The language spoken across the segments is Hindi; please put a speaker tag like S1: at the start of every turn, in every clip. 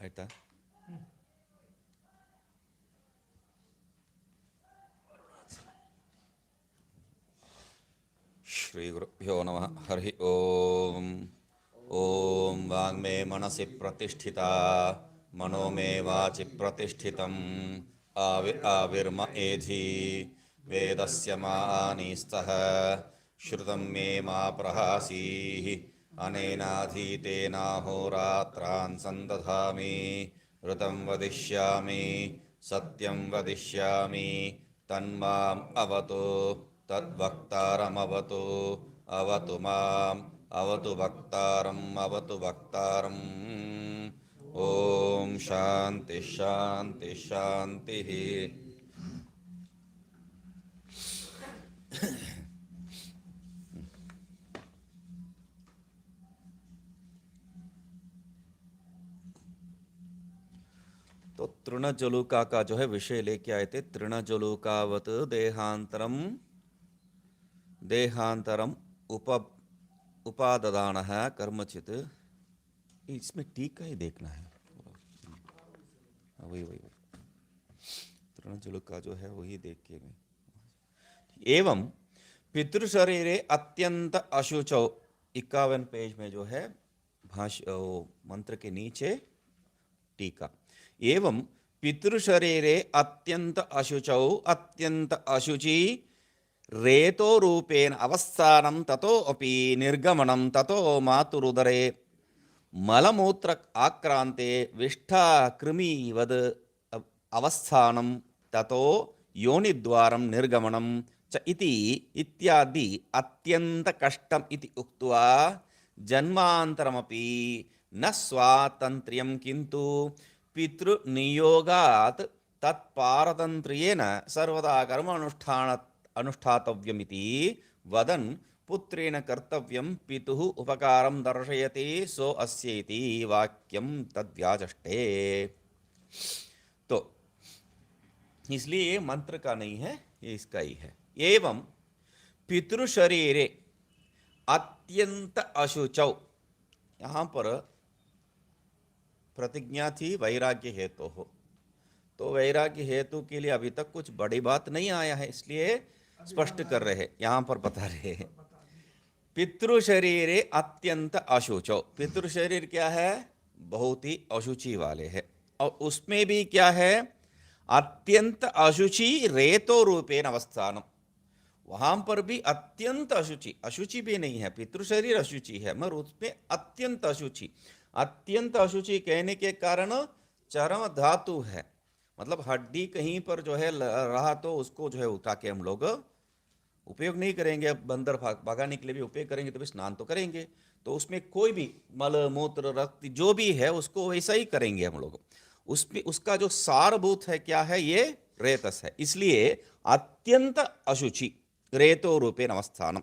S1: ಆಯ್ತಾ? ಶ್ರೀ ಗುರುಭ್ಯೋ ನಮಃ. ಹರಿ ಓಂ. ಓಂ ವಾಂಗ್ಮೇ ಮನಸಿ ಪ್ರತಿಷ್ಠಿತಾ ಮನೋ ಮೇ ವಾಚಿ ಪ್ರತಿಷ್ಠಿತಂ. ಆವಿರ್ಮ ಏಧಿ ವೇದಸ್ಯ ಮಾನೀಸ್ತಃ ಶ್ರುತಂ ಮೇ ಮಾ ಪ್ರಹಾಸೀಃ. ಅನೇನಾಧೀತೇನಾಹೋರಾತ್ರಾನ್ ಸಂದಧಾಮಿ ಋತಂ ವದಿಷ್ಯಾಮಿ ಸತ್ಯಂ ವದಿಷ್ಯಾಮಿ ತನ್ಮಾಂ ಅವತು ತದ್ವಕ್ತಾರಮವತು ಅವತು ಮಾಂ ಅವತು ವಕ್ತಾರಂ ಅವತು ವಕ್ತಾರಂ. ಓಂ ಶಾಂತಿ ಶಾಂತಿ ಶಾಂತಿ. तो तृणजलुका का जो है विषय लेके आए थे. तृणजलुकावत देहांतरम देहांतरम उपाददान है कर्मचित. इसमें टीका ही देखना है. वही वही तृणजलुका जो है वही देख के मैं. एवं पितृशरीरे अत्यंत अशुचौ 51 पेज में जो है भाष्य मंत्र के नीचे टीका. एवं पितृशरीरे अत्यंत अशुचौ अत्यंत अशुचि रेतो रूपेण अवस्थानं ततो अपि निर्गमनं ततो मातुरुदरे मलमूत्र आक्रांते विष्ठा कृमिवद अवस्थानं ततो योनिद्वारं निर्गमनं च इति इत्यादि अत्यंत कष्टम् इति उक्त्वा जन्मान्तरमपि न स्वातन्त्र्यं किन्तु पितृनियोगात् तत्पारतन्त्र्येण सर्वदा कर्म अनुष्ठातव्यमिति वदन् पुत्रेण कर्तव्यं पितुः उपकारं दर्शयति सो अस्येति वाक्यं तद्व्याजष्टे. तो इसलिए ये मंत्र का नहीं है, ये इसका ही है. एवं पितृशरीरे अत्यंत अशुचौ. यहाँ पर प्रतिज्ञा थी वैराग्य हेतु हो, तो वैराग्य हेतु के लिए अभी तक कुछ बड़ी बात नहीं आया है, इसलिए स्पष्ट कर रहे हैं. यहाँ पर बता रहे हैं पितृशरीरे अत्यंत अशुचौ. पितृशरीर क्या है? बहुत ही अशुचि वाले है. और उसमें भी क्या है? अत्यंत अशुचि रेतो रूपेण अवस्थानम. वहां पर भी अत्यंत अशुचि. अशुचि भी नहीं है, पितृशरीर अशुचि है मगर उसमें अत्यंत अशुचि. अत्यंत अशुचि कहने के कारण चरम धातु है, मतलब हड्डी कहीं पर जो है रहा तो उसको जो है उठा के हम लोग उपयोग नहीं करेंगे. बंदर भगाने के लिए भी उपयोग करेंगे तो भी स्नान तो करेंगे, तो उसमें कोई भी मल मूत्र रक्त जो भी है उसको वैसा ही करेंगे हम लोग. उसमें उसका जो सारभूत है क्या है? ये रेतस है. इसलिए अत्यंत अशुचि रेतो रूपे अवस्थानम.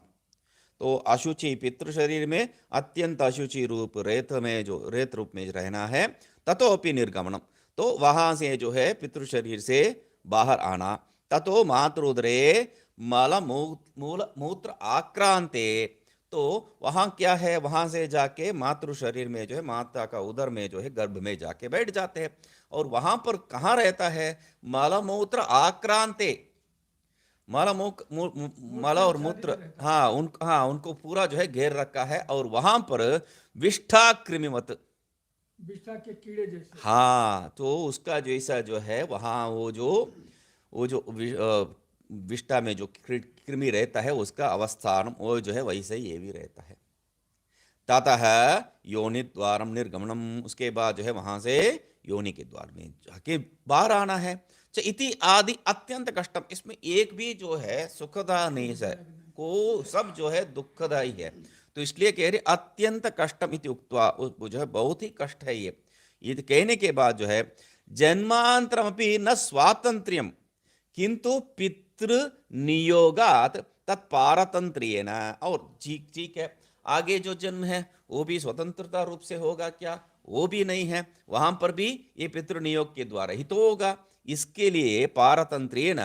S1: तो अशुचि पितृ शरीर में अत्यंत अशुचि रूप रेत में जो रेत रूप में रहना है. ततोपि निर्गमनम, तो वहां से जो है पितृ शरीर से बाहर आना. ततो मातृउदरे मल मूत्र आक्रांते, तो वहां क्या है? वहां से जाके मातृ शरीर में जो है माता का उदर में जो है गर्भ में जाके बैठ जाते हैं. और वहां पर कहाँ रहता है? मलमूत्र आक्रांते. मल और मूत्र, हाँ उनको पूरा जो है घेर रखा है. और वहां पर विष्ठा कृमिवत,
S2: विष्ठा के कीड़े जैसे.
S1: हाँ, तो उसका जैसा जो है वहां वो जो विष्ठा में जो कृमि रहता है उसका अवस्थान वो जो है वैसे ही ये भी रहता है. ततः योनि द्वारम निर्गमनम, उसके बाद जो है वहां से योनि के द्वार में जाके बाहर आना है. इति आदि अत्यंत कष्टम. इसमें एक भी जो है सुखदा नहीं है, को सब जो है दुखदाई है. तो इसलिए कह रहे अत्यंत कष्टम इति उक्त्वा, जो है बहुत ही कष्ट है ये कहने के बाद जो है जन्मांतरमपि न स्वातंत्र्यम किंतु पितृ नियोगात तत्पारतंत्र्येन. और ठीक है, आगे जो जन्म है वो भी स्वतंत्रता रूप से होगा क्या? वो भी नहीं है. वहां पर भी ये पितृ नियोग के द्वारा ही तो होगा. इसके लिए पारतंत्र्येन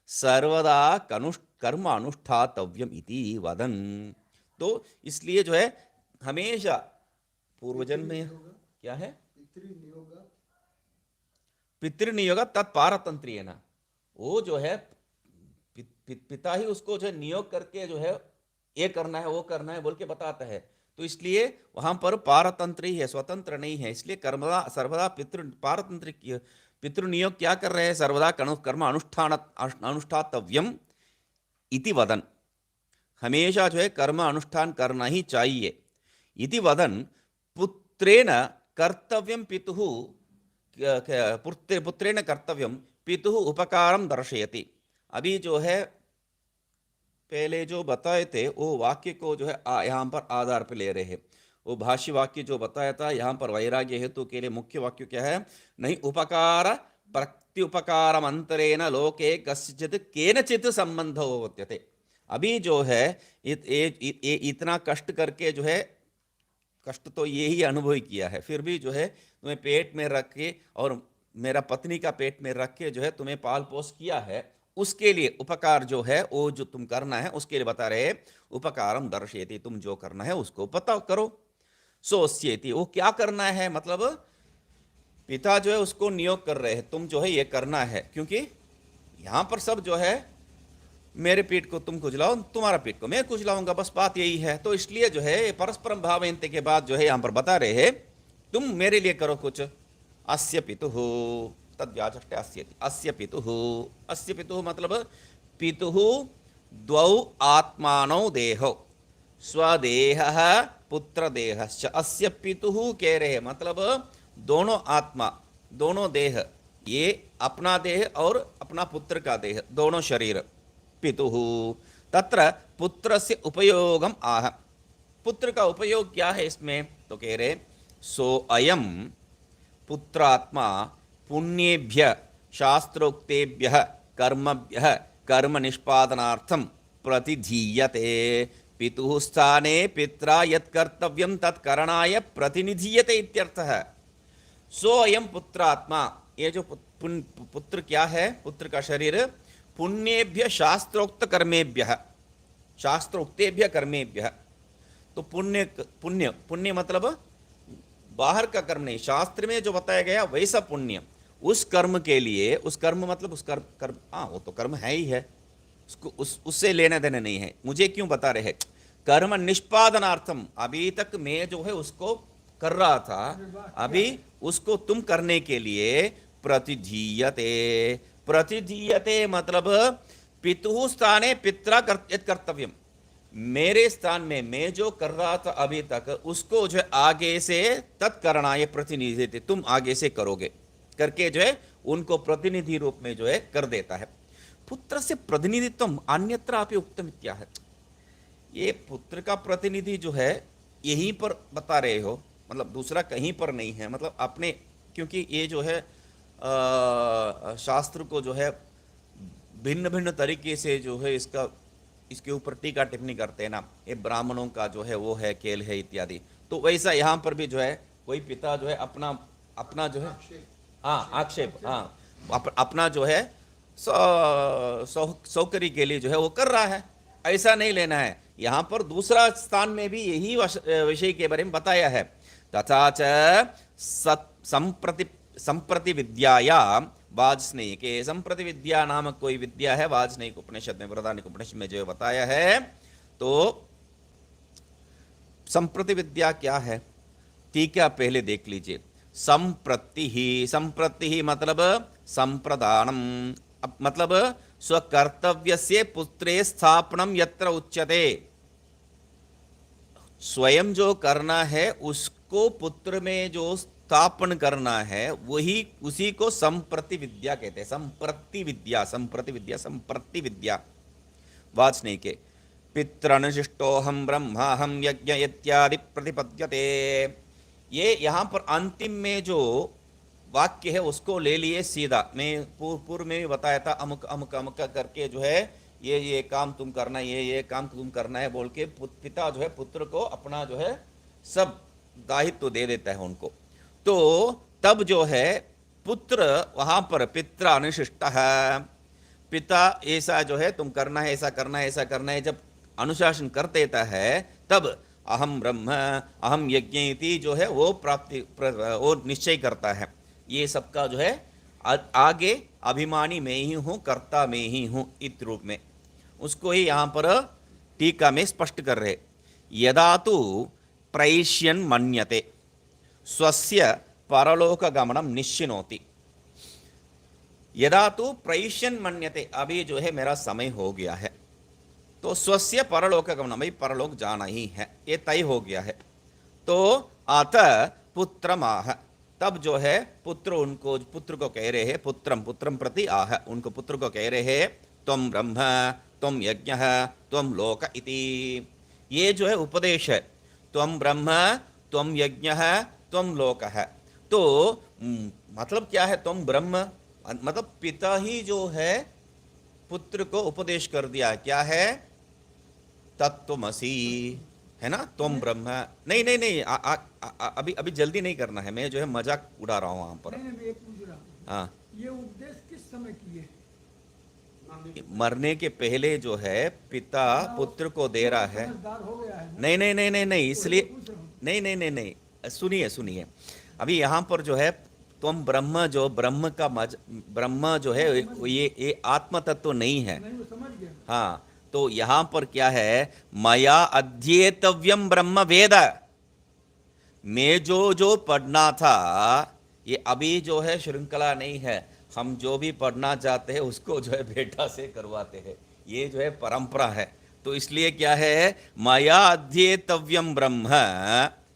S1: सर्वदा कर्म अनुष्ठातव्यम इति वदन. तो इसलिए जो है हमेशा पूर्वजन्म में क्या है? पितृनियोग तत्पारतंत्र्येन, वो जो है पिता ही उसको जो है नियोग करके जो है ये करना है वो करना है बोल के बताता है। तो इसलिए वहां पर पारतंत्र ही है, स्वतंत्र नहीं है। इसलिए कर्मदा सर्वदा पितृ नियोग क्या कर रहे हैं, सर्वदा कर्म अनुष्ठातव्यम इति वदन, हमेशा जो है कर्म अनुष्ठान करना ही चाहिए। इति वदन पुत्रेण कर्तव्यम पितुः, पुत्रेण कर्तव्यम पितुः उपकारम दर्शयति। अभी जो है पहले जो बताए थे वो वाक्य को जो है यहाँ पर आधार पे ले रहे हैं। वो भाष्य वाक्य जो बताया था यहाँ पर वैराग्य हेतु के लिए मुख्य वाक्य क्या है, नहीं उपकार प्रत्युपकारम अंतरेण लोके कस्यचित् केनचित् संबंधो होत्यते। अभी जो है इतना कष्ट करके जो है, कष्ट तो ये ही अनुभव किया है, फिर भी जो है तुम्हें पेट में रख के और मेरा पत्नी का पेट में रख के जो है तुम्हें पाल पोस किया है, उसके लिए उपकार जो है वो जो तुम करना है उसके लिए बता रहे उपकारम दर्शयति, तुम जो करना है उसको पता करो। सोस्येति, वो क्या करना है, मतलब पिता जो है उसको नियोग कर रहे हैं, तुम जो है ये करना है, क्योंकि यहां पर सब जो है मेरे पेट को तुम कुचलाओ, तुम्हारा पेट को मैं कुचलाऊंगा, बस बात यही है। तो इसलिए जो है परस्परम भावयन्ते के बाद जो है यहां पर बता रहे हैं तुम मेरे लिए करो कुछ। अस्य पितुः तद्व्याचष्टे अस्यति, अस्य पितुः, अस्य पितुः मतलब पितुः द्वौ आत्मानौ देहौ, स्वदेहः पुत्रदेहश्च। अस्य पितुः कह रहे मतलब दोनों आत्मा, दोनों देह, ये अपना देह और अपना पुत्र का देह, दोनों शरीर। पितुः तत्र पुत्रस्य उपयोगम आह, पुत्र का उपयोग क्या है इसमें, तो कह रहे सो अयम पुत्रात्मा पुण्येभ्य शास्त्रोक्तेभ्यः कर्मभ्यः कर्म निष्पादनार्थम प्रतिधीयते। पितुः स्थाने पित्रा यत् कर्तव्यं तत् करणाय प्रतिनिधीयते इत्यर्थः। सो अयम पुत्रात्मा, ये जो पुत्र क्या है, पुत्र का शरीर, पुण्येभ्य शास्त्रोक्त कर्मेभ्यः, शास्त्रोक्तेभ्य कर्मेभ्यः, तो पुण्य पुण्य पुण्य मतलब बाहर का कर्म नहीं, शास्त्र में जो बताया गया वैसा पुण्य, उस कर्म के लिए, उस कर्म मतलब उस कर्म हाँ वो तो कर्म है ही है, उसको उससे लेना देना नहीं है। मुझे क्यों बता रहे हैं, कर्म निष्पादनार्थम, अभी तक मैं जो है उसको कर रहा था, अभी उसको तुम करने के लिए प्रतिधीयते, प्रतिधीयते मतलब पितुः स्थाने पित्रा कर्तव्यम, मेरे स्थान में मैं जो कर रहा था अभी तक उसको जो है आगे से तत्करणाय प्रतिनिधि, तुम आगे से करोगे करके जो है उनको प्रतिनिधि रूप में जो है कर देता है। पुत्र से प्रतिनिधित्व अन्यत्र अपि उक्तम इत्याह, ये पुत्र का प्रतिनिधि जो है यहीं पर बता रहे हो, मतलब दूसरा कहीं पर नहीं है, मतलब अपने, क्योंकि ये जो है शास्त्र को जो है भिन्न भिन्न तरीके से जो है इसके ऊपर टीका टिप्पणी करते हैं ना, ये ब्राह्मणों का जो है वो है खेल है इत्यादि, तो वैसा यहाँ पर भी जो है कोई पिता जो है अपना अपना जो है हाँ आक्षेप, हाँ अपना जो है सौकर्य के लिए जो है वो कर रहा है, ऐसा नहीं लेना है। यहाँ पर दूसरा स्थान में भी यही विषय के बारे में बताया है। तथा च संप्रति विद्याया वाजस्नेयिक, संप्रति विद्या नामक कोई विद्या है, वाजस्नेयिक उपनिषद में, बृहदारण्यक उपनिषद में जो बताया है। तो संप्रति विद्या क्या है, टीका पहले देख लीजिए। संप्रति ही मतलब संप्रदानम, मतलब स्वकर्तव्यस्य पुत्रे स्थापनम यत्र उच्यते, स्वयं जो करना है उसको पुत्र में जो स्थापन करना है वही, उसी को संप्रति विद्या कहते हैं। संप्रति विद्या, संप्रति विद्या, संप्रति विद्या वाजस्नेयिके। पितृनुशिष्टोऽहं ब्रह्माहं यज्ञ इत्यादि प्रतिपद्यते, ये यहाँ पर अंतिम में जो वाक्य है उसको ले लिए सीधा। मैं पूर्व में भी बताया था अमुक अमुक अमुक करके जो है ये काम तुम करना, ये काम तुम करना है बोल के पिता जो है पुत्र को अपना जो है सब दायित्व दे देता है उनको। तो तब जो है पुत्र वहां पर पित्र अनुशिष्ट है, पिता ऐसा जो है तुम करना है, ऐसा करना है, ऐसा करना है, जब अनुशासन कर देता है तब अहम ब्रह्म अहम यज्ञ इति जो है वो प्राप्ति वो निश्चय करता है। ये सबका जो है आगे अभिमानी मैं ही हूं, कर्ता मैं ही हूं इत रूप में, उसको ही यहां पर टीका में स्पष्ट कर रहे। यदा तु प्रैष्यन् मन्यते स्वस्य परलोक गमनम निश्चिनोति। यदा तु प्रैष्यन् मन्यते, अभी जो है मेरा समय हो गया है, तो स्वस्य परलोक गमनम, भाई परलोक जाना ही है, ये तय हो गया है। तो अत पुत्रमाह, तब जो है पुत्र उनको, पुत्र को कह रहे हैं, पुत्रम पुत्रम प्रति आह, उनको पुत्र को कह रहे हैं त्वं ब्रह्म त्वं यज्ञः त्वं लोक इति। ये जो है उपदेश है, त्वं ब्रह्म त्वं यज्ञः त्वं लोकः। तो मतलब क्या है त्वं ब्रह्म, मतलब पिता ही जो है पुत्र को उपदेश कर दिया, क्या है, तत्त्वमसि, है ना, तुम ब्रह्म। नहीं नहीं नहीं, अभी अभी जल्दी नहीं करना है, मैं जो है मजाक उड़ा रहा हूं वहां पर।
S2: नहीं मैं ये पूछ रहा हूँ,
S1: हाँ,
S2: ये उपदेश किस समय किए?
S1: मरने के पहले जो है पिता पुत्र को दे रहा है।
S2: समझदार हो गया है ना?
S1: नहीं नहीं नहीं नहीं नहीं,
S2: वही
S1: इसलिए
S2: तो पूछ रहा हूँ।
S1: नहीं नहीं नहीं नहीं, सुनिए सुनिए, अभी यहाँ पर जो है तुम ब्रह्म, जो ब्रह्म का ब्रह्म जो है ये आत्म तत्व नहीं है।
S2: नहीं वो समझ गया।
S1: हाँ, तो यहां पर क्या है, मया अध्येतव्यम ब्रह्म वेद, मैं जो पढ़ना था, ये अभी जो है श्रृंखला नहीं है, हम जो भी पढ़ना चाहते हैं उसको जो है बेटा से करवाते हैं, ये जो है परंपरा है। तो इसलिए क्या है, मया अध्येतव्यम ब्रह्म,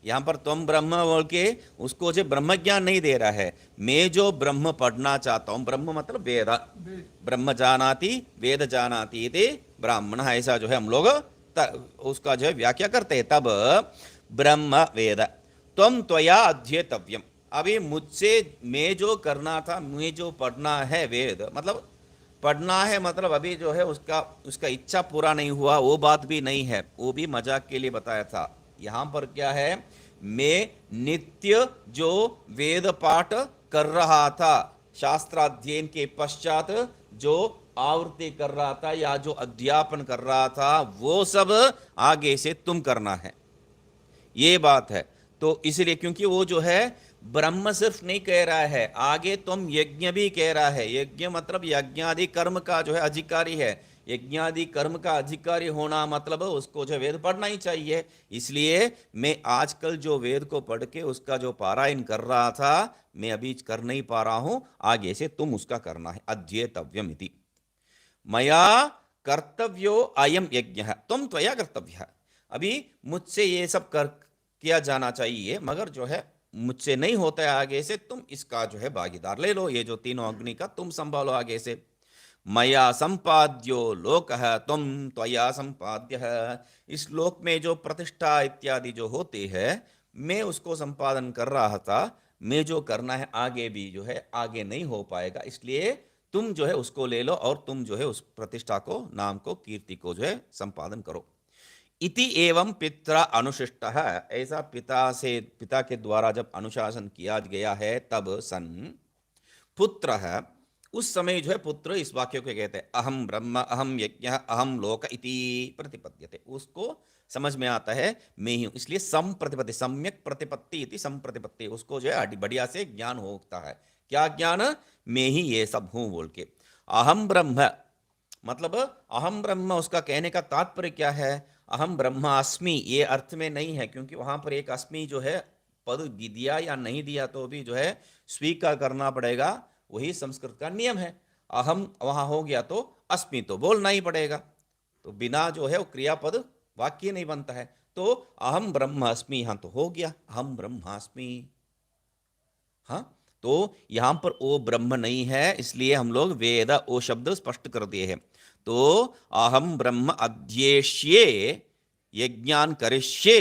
S1: यहां पर तुम ब्रह्म बोल के उसको जो ब्रह्म ज्ञान नहीं दे रहा है, मैं जो ब्रह्म पढ़ना चाहता हूं, ब्रह्म मतलब वेद, ब्रह्म जानाति वेद जानाति इति ब्राह्मण, ऐसा जो है हम लोग उसका जो है व्याख्या करते हैं। तब ब्रह्म वेद त्वं त्वया अध्येतव्यम, अभी मुझसे मैं जो करना था, मैं जो पढ़ना है वेद, मतलब पढ़ना है, मतलब अभी जो है उसका इच्छा पूरा नहीं हुआ, वो बात भी नहीं है, वो भी मजाक के लिए बताया था। यहां पर क्या है, मैं नित्य जो वेद पाठ कर रहा था, शास्त्राध्ययन के पश्चात जो आवृत्ति कर रहा था या जो अध्यापन कर रहा था, वो सब आगे से तुम करना है, ये बात है। तो इसलिए क्योंकि वो जो है ब्रह्म सिर्फ नहीं कह रहा है, आगे तुम यज्ञ भी कह रहा है, यज्ञ मतलब यज्ञादि कर्म का जो है अधिकारी है, यज्ञादि कर्म का अधिकारी होना मतलब उसको जो वेद पढ़ना ही चाहिए। इसलिए मैं आजकल जो वेद को पढ़ के उसका जो पारायण कर रहा था, मैं अभी कर नहीं पा रहा हूं, आगे से तुम उसका करना है, अध्येतव्यम इति। मया कर्तव्यो अयम यज्ञ तुम त्वया कर्तव्य, अभी मुझसे ये सब कर किया जाना चाहिए, मगर जो है मुझसे नहीं होता है, आगे से तुम इसका जो है भागीदार ले लो, ये जो तीनों अग्नि का तुम संभालो आगे से। मया संपाद्यो लोकः तुम त्वया संपाद्यः, इस लोक में जो प्रतिष्ठा इत्यादि जो होते हैं, मैं उसको संपादन कर रहा था, मैं जो करना है आगे भी जो है आगे नहीं हो पाएगा, इसलिए तुम जो है उसको ले लो और तुम जो है उस प्रतिष्ठा को, नाम को, कीर्ति को जो है संपादन करो। इति एवं पित्रा अनुशिष्ट, ऐसा पिता के द्वारा जब अनुशासन किया गया है, तब सन पुत्र है, उस समय जो है पुत्र इस वाक्य को कहते हैं, अहम ब्रह्म अहम यज्ञ अहम लोक इति प्रतिपद्यते, उसको समझ में आता है मैं ही हूं, इसलिए संप्रतिपत्ति, सम्यक प्रतिपत्ति इति संप्रतिपत्ति, उसको जो है बढ़िया से ज्ञान होता है। क्या ज्ञान, मैं ही ये सब हूं बोल के। अहम ब्रह्म मतलब अहम ब्रह्म, उसका कहने का तात्पर्य क्या है, अहम ब्रह्मास्मि ये अर्थ में नहीं है, क्योंकि वहां पर एक अस्मि जो है पद दिया या नहीं दिया तो भी जो है स्वीकार करना पड़ेगा, वही संस्कृत का नियम है। अहम वहां हो गया तो अस्मि तो बोलना ही पड़ेगा, तो बिना जो है वो क्रियापद वाक्य नहीं बनता है। तो अहम ब्रह्मास्मि यहां तो हो गया अहम ब्रह्मास्मि, हाँ, तो यहां पर वो ब्रह्म नहीं है, इसलिए हम लोग वेद ओ शब्द स्पष्ट कर दिए हैं। तो अहम ब्रह्म अध्येष्ये यज्ञान करिष्ये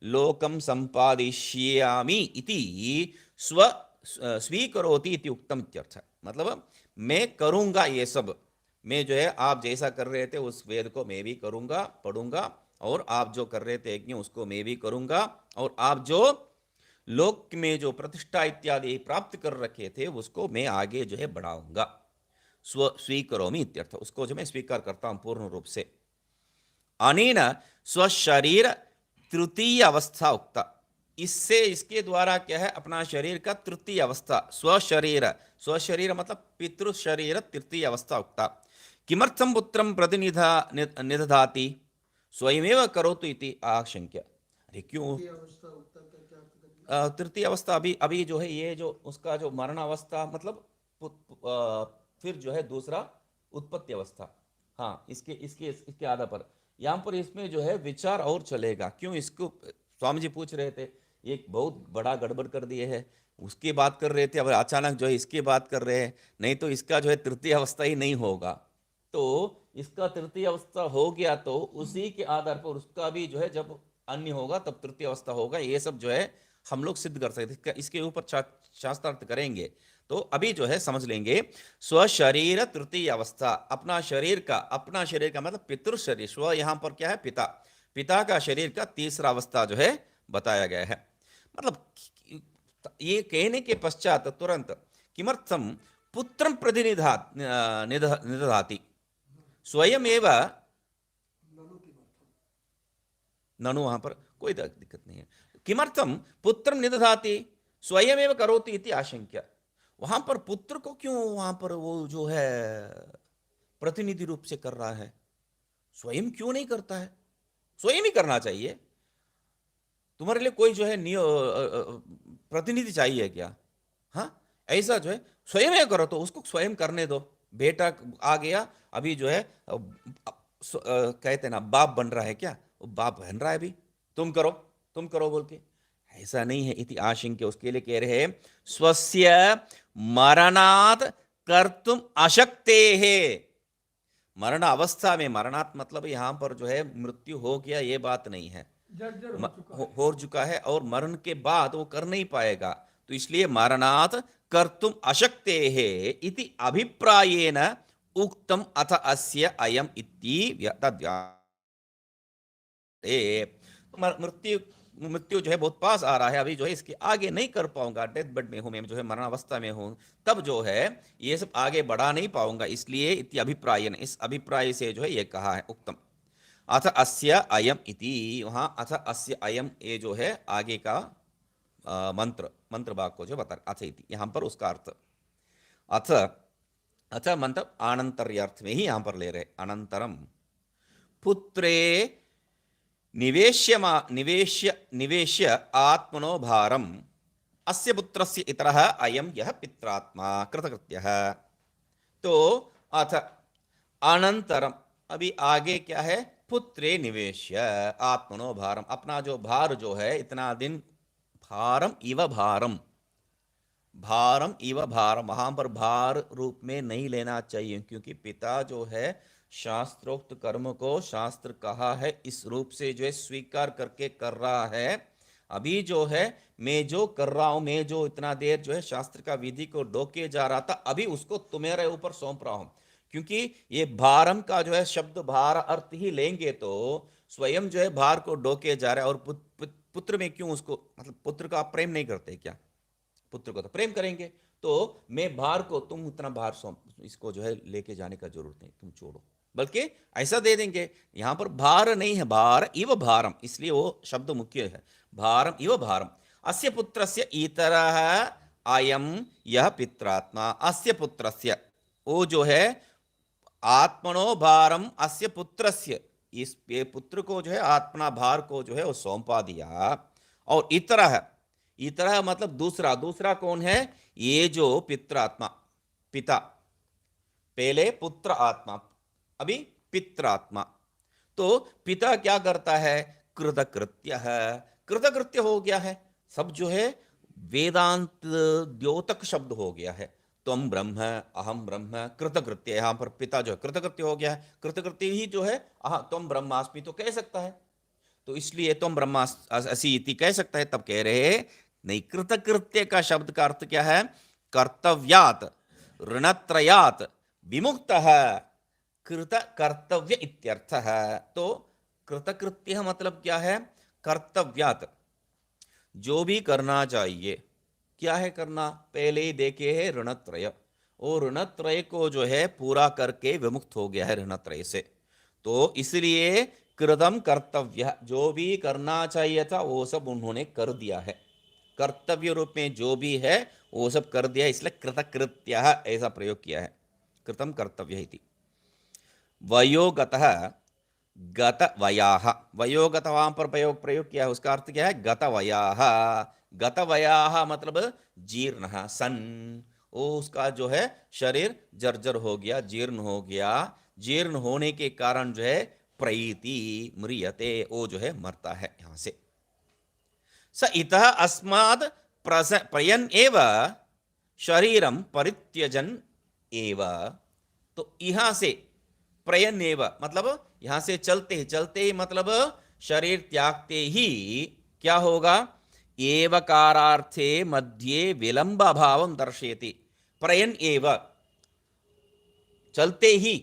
S1: लोकम संपादिष्यामि इति स्वीकरोति इति उक्तम इत्यर्थ, मतलब मैं करूंगा ये सब, मैं जो है आप जैसा कर रहे थे उस वेद को मैं भी करूंगा, पढ़ूंगा, और आप जो कर रहे थे यज्ञ उसको मैं भी करूंगा, और आप जो लोक में जो प्रतिष्ठा इत्यादि प्राप्त कर रखे थे उसको मैं आगे जो है बढ़ाऊंगा। स्वीकरोमि इत्यर्थ, उसको जो मैं स्वीकार करता हूं पूर्ण रूप से। अनेन स्वशरीर तृतीय अवस्था उक्ता, इससे इसके द्वारा क्या है, अपना शरीर का तृतीय अवस्था, स्वशरीर मतलब पितृ शरीर तृतीय अवस्था उक्ता। किमर्थम पुत्रम प्रतिनिधा निदधाति स्वयमेव करोतु इति आशंक्य। अरे क्यों तृतीय अवस्था, अभी अभी जो है ये जो उसका जो मरण अवस्था मतलब फिर जो है दूसरा उत्पत्ति अवस्था, हाँ इसके इसके इसके आधार पर यहाँ पर इसमें जो है विचार और चलेगा। क्यों, इसको स्वामी जी पूछ रहे थे, एक बहुत बड़ा गड़बड़ कर दिए है, उसकी बात कर रहे थे, अब अचानक जो है इसकी बात कर रहे हैं, नहीं तो इसका जो है तृतीय अवस्था ही नहीं होगा। तो इसका तृतीय अवस्था हो गया तो उसी के आधार पर उसका भी जो है जब अन्य होगा तब तृतीय अवस्था होगा। ये सब जो है हम लोग सिद्ध कर सकते, इसके ऊपर शास्त्रार्थ करेंगे। तो अभी जो है समझ लेंगे, स्वशरीर तृतीय अवस्था, अपना शरीर का मतलब पितृ शरीर, स्व यहां पर क्या है, पिता का शरीर का तीसरा अवस्था जो है बताया गया है। मतलब ये कहने के पश्चात तुरंत किमर्थम पुत्रम निदधाति स्वयं एवं, ननु वहां पर कोई दिक्कत नहीं है, किमर्थम पुत्रम निदधाति स्वयं एवं करोति इति आशंक्य। वहां पर पुत्र को क्यों वहां पर वो जो है प्रतिनिधि रूप से कर रहा है, स्वयं क्यों नहीं करता है? स्वयं ही करना चाहिए। तुम्हारे लिए कोई जो है प्रतिनिधि चाहिए क्या? हाँ, ऐसा जो है स्वयं ही करो, तो उसको स्वयं करने दो। बेटा आ गया, अभी जो है कहते ना बाप बन रहा है क्या, वो बाप बन रहा है अभी, तुम करो बोल के, ऐसा नहीं है। इति आशंक्य, उसके लिए कह रहे हैं स्वस्य मरणात् कर्तुम अशक्ते है। मरण अवस्था में, मरणात् मतलब यहां पर जो है मृत्यु हो गया ये बात नहीं है,
S2: जर्जर
S1: हो चुका है और मरण के बाद वो कर नहीं पाएगा, तो इसलिए मरणात् कर्तुम अशक्ते है इति अभिप्रायेन उक्तम अथ अस्य अयम इति मृत्यु जो है बहुत पास आ रहा है, अभी जो है इसके आगे नहीं कर पाऊंगा, डेथ बेड में हूं मैं, जो है मरण अवस्था में हूं, तब जो है ये सब आगे बढ़ा नहीं पाऊंगा, इसलिए इति अभिप्रायन, इस अभिप्राय से जो है ये कहा है उक्तम अथ अस्य अयम इति। वहां अथ अस्य अयम ये जो है आगे का मंत्र भाग को जो बता, अथ इति यहां पर उसका अर्थ अथ, अथ मतलब अनंतर्यार्थ में ही यहां पर ले रहे, अनंतरम पुत्रे निवेश्य आत्मनो भारम अस्य पुत्रस्य इतरः अयम यह पित्रात्मा कृतकृत्यः। तो अथ अनंतरम, अभी आगे क्या है, पुत्रे निवेश्य आत्मनो भारम, अपना जो भार जो है इतना दिन, भारम इव भारम, भारम इव भारम, वहां पर भार रूप में नहीं लेना चाहिए, क्योंकि पिता जो है शास्त्रोक्त कर्म को शास्त्र कहा है इस रूप से जो है स्वीकार करके कर रहा है। अभी जो है मैं जो कर रहा हूं, मैं जो इतना देर जो है शास्त्र का विधि को डोके जा रहा था, अभी उसको तुम्हारे ऊपर सौंप रहा हूं। क्योंकि ये भारम का जो है शब्द भार अर्थ ही लेंगे तो स्वयं जो है भार को डोके जा रहा है। और पुत्र में क्यों उसको, मतलब पुत्र का आप प्रेम नहीं करते क्या? पुत्र को तो प्रेम करेंगे, तो मैं भार को, तुम उतना भार सौंप, इसको जो है लेके जाने का जरूरत नहीं, तुम छोड़ो, बल्कि ऐसा दे देंगे। यहां पर भार नहीं है, भार इव भारम, इसलिए वो शब्द मुख्य है, भारम इव भारम। अस्य पुत्रस्य इतरः अयम यह पित्रात्मा, अस्य पुत्रस्य, वो जो है आत्मनो भारम अस्य पुत्रस्य, इस पुत्र को जो है अपना भार को जो है वो सौंपा दिया। और इतरः, इतरः मतलब दूसरा, दूसरा कौन है, ये जो पित्रात्मा, पिता, पहले पुत्र आत्मा, अभी पित्रात्मा। तो पिता क्या करता है, कृतकृत्य है, कृतकृत्य हो गया है, सब जो है वेदांत द्योतक शब्द हो गया है। तुम ब्रह्म अहम ब्रह्म कृतकृत्य, यहां पर पिता जो है कृतकृत्य हो गया है। कृतकृत्य ही जो है तुम ब्रह्मास्मि तो कह सकता है, तो इसलिए तुम ब्रह्मासि इति कह सकता है। तब कह रहे नहीं, कृतकृत्य का शब्द का अर्थ क्या है, कर्तव्यात ऋणत्रयात विमुक्तः कृत कर्तव्य इत्यर्थ है। तो कृतकृत्य मतलब क्या है, कर्तव्यात, जो भी करना चाहिए, क्या है करना, पहले ही देखे है ऋणत्रय, और ऋणत्रय को जो है पूरा करके विमुक्त हो गया है ऋणत्रय से। तो इसलिए कृतम कर्तव्य, जो भी करना चाहिए था वो सब उन्होंने कर दिया है। कर्तव्य रूप में जो भी है वो सब कर दिया है, इसलिए कृतकृत्यः ऐसा प्रयोग किया है। कृतम कर्तव्य इति। वयोगतः गतवयाः, वयोगत वहां पर प्रयोग किया है, उसका अर्थ क्या है? गतवयाः। गतवयाः मतलब जीर्ण सन, वो उसका जो है शरीर जर्जर हो गया, जीर्ण हो गया। जीर्ण होने के कारण जो है प्रईति म्रियते, वो जो है मरता है यहां से। स इतः अस्माद् प्रयन एव शरीरम परित्यजन एव। तो यहां से प्रयन एव मतलब यहां से चलते ही मतलब शरीर त्यागते ही क्या होगा? एवकारार्थे मध्ये विलंब अभावं दर्शयति। प्रयन एव चलते ही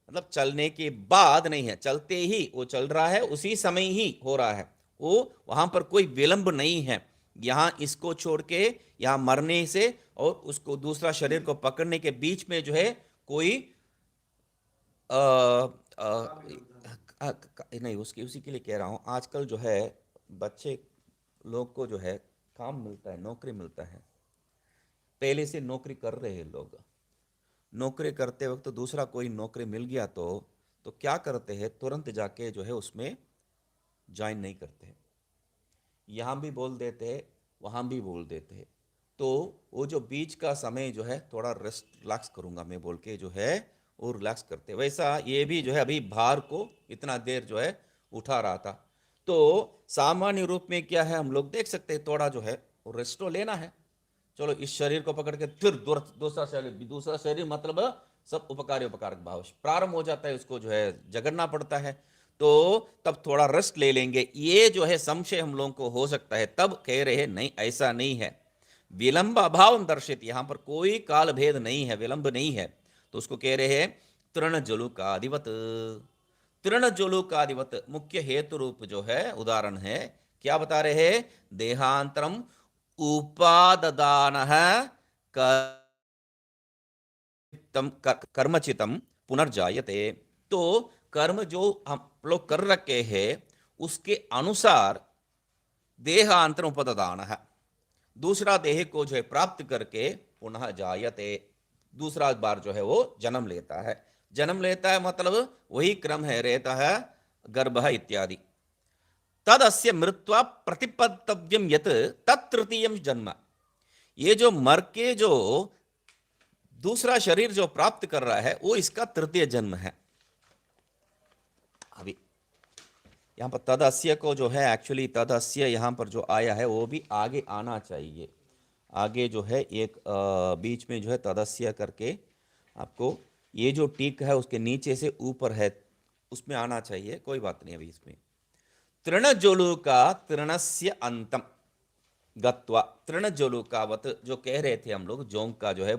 S1: मतलब चलने के बाद नहीं है, चलते ही वो चल रहा है, उसी समय ही हो रहा है, वो वहां पर कोई विलंब नहीं है। यहां इसको छोड़ के यहां मरने से और उसको दूसरा शरीर को पकड़ने के बीच में जो है कोई अ, नहीं, उसकी उसी के लिए कह रहा हूं। आजकल जो है बच्चे लोग को जो है काम मिलता है, नौकरी मिलता है, पहले से नौकरी कर रहे हैं लोग, नौकरी करते वक्त तो दूसरा कोई नौकरी मिल गया तो क्या करते हैं? तुरंत जाके जो है उसमें ज्वाइन नहीं करते हैं, यहाँ भी बोल देते हैं, वहाँ भी बोल देते हैं। तो वो जो बीच का समय जो है थोड़ा रेस्ट रिलैक्स करूँगा मैं बोल के जो है वो रिलैक्स करते हैं। वैसा ये भी जो है अभी भार को इतना देर जो है उठा रहा था, तो सामान्य रूप में क्या है हम लोग देख सकते हैं, थोड़ा जो है वो रेस्ट तो लेना है। चलो इस शरीर को पकड़ के फिर दूसरा शरीर मतलब सब उपकारी उपकारक भाव प्रारंभ हो जाता है, उसको जो है जगड़ना पड़ता है। तो तब थोड़ा रेस्ट ले लेंगे, ये जो है संशय हम लोगों को हो सकता है। तब कह रहे हैं नहीं, ऐसा नहीं है, विलंब अभाव दर्शित, यहां पर कोई काल भेद नहीं है, विलंब नहीं है। तो उसको कह रहे हैं तृण जलुकादिवत। तृण जलुकादिवत मुख्य हेतु रूप जो है उदाहरण है, क्या बता रहे हैं? देहांतरम उपाददानः कर्मचितम पुनर्जायते। तो कर्म जो हम लोग कर रखे हैं उसके अनुसार देहांतर उपदान है, दूसरा देह को जो है प्राप्त करके पुनः जायते, दूसरा बार जो है वो जन्म लेता है। जन्म लेता है मतलब वही क्रम है, रहता है गर्भ इत्यादि। तद अस्य मृत्वा प्रतिपत्तव्यम यत तत्तृतीयम जन्म, ये जो मर के जो दूसरा शरीर जो प्राप्त कर रहा है वो इसका तृतीय जन्म है। अभी यहां पर तदस्य को जो है एक्चुअली तदस्य यहां पर जो आया है वो भी आगे आना चाहिए, आगे जो है एक बीच में जो है तदस्य करके आपको ये जो टीक है उसके नीचे से ऊपर है उसमें आना चाहिए, कोई बात नहीं। अभी इसमें तृणजोलु का तृणस्य अंतम गत्वा, तृणजोलुकावत जो कह रहे थे हम लोग, जोंक का जो है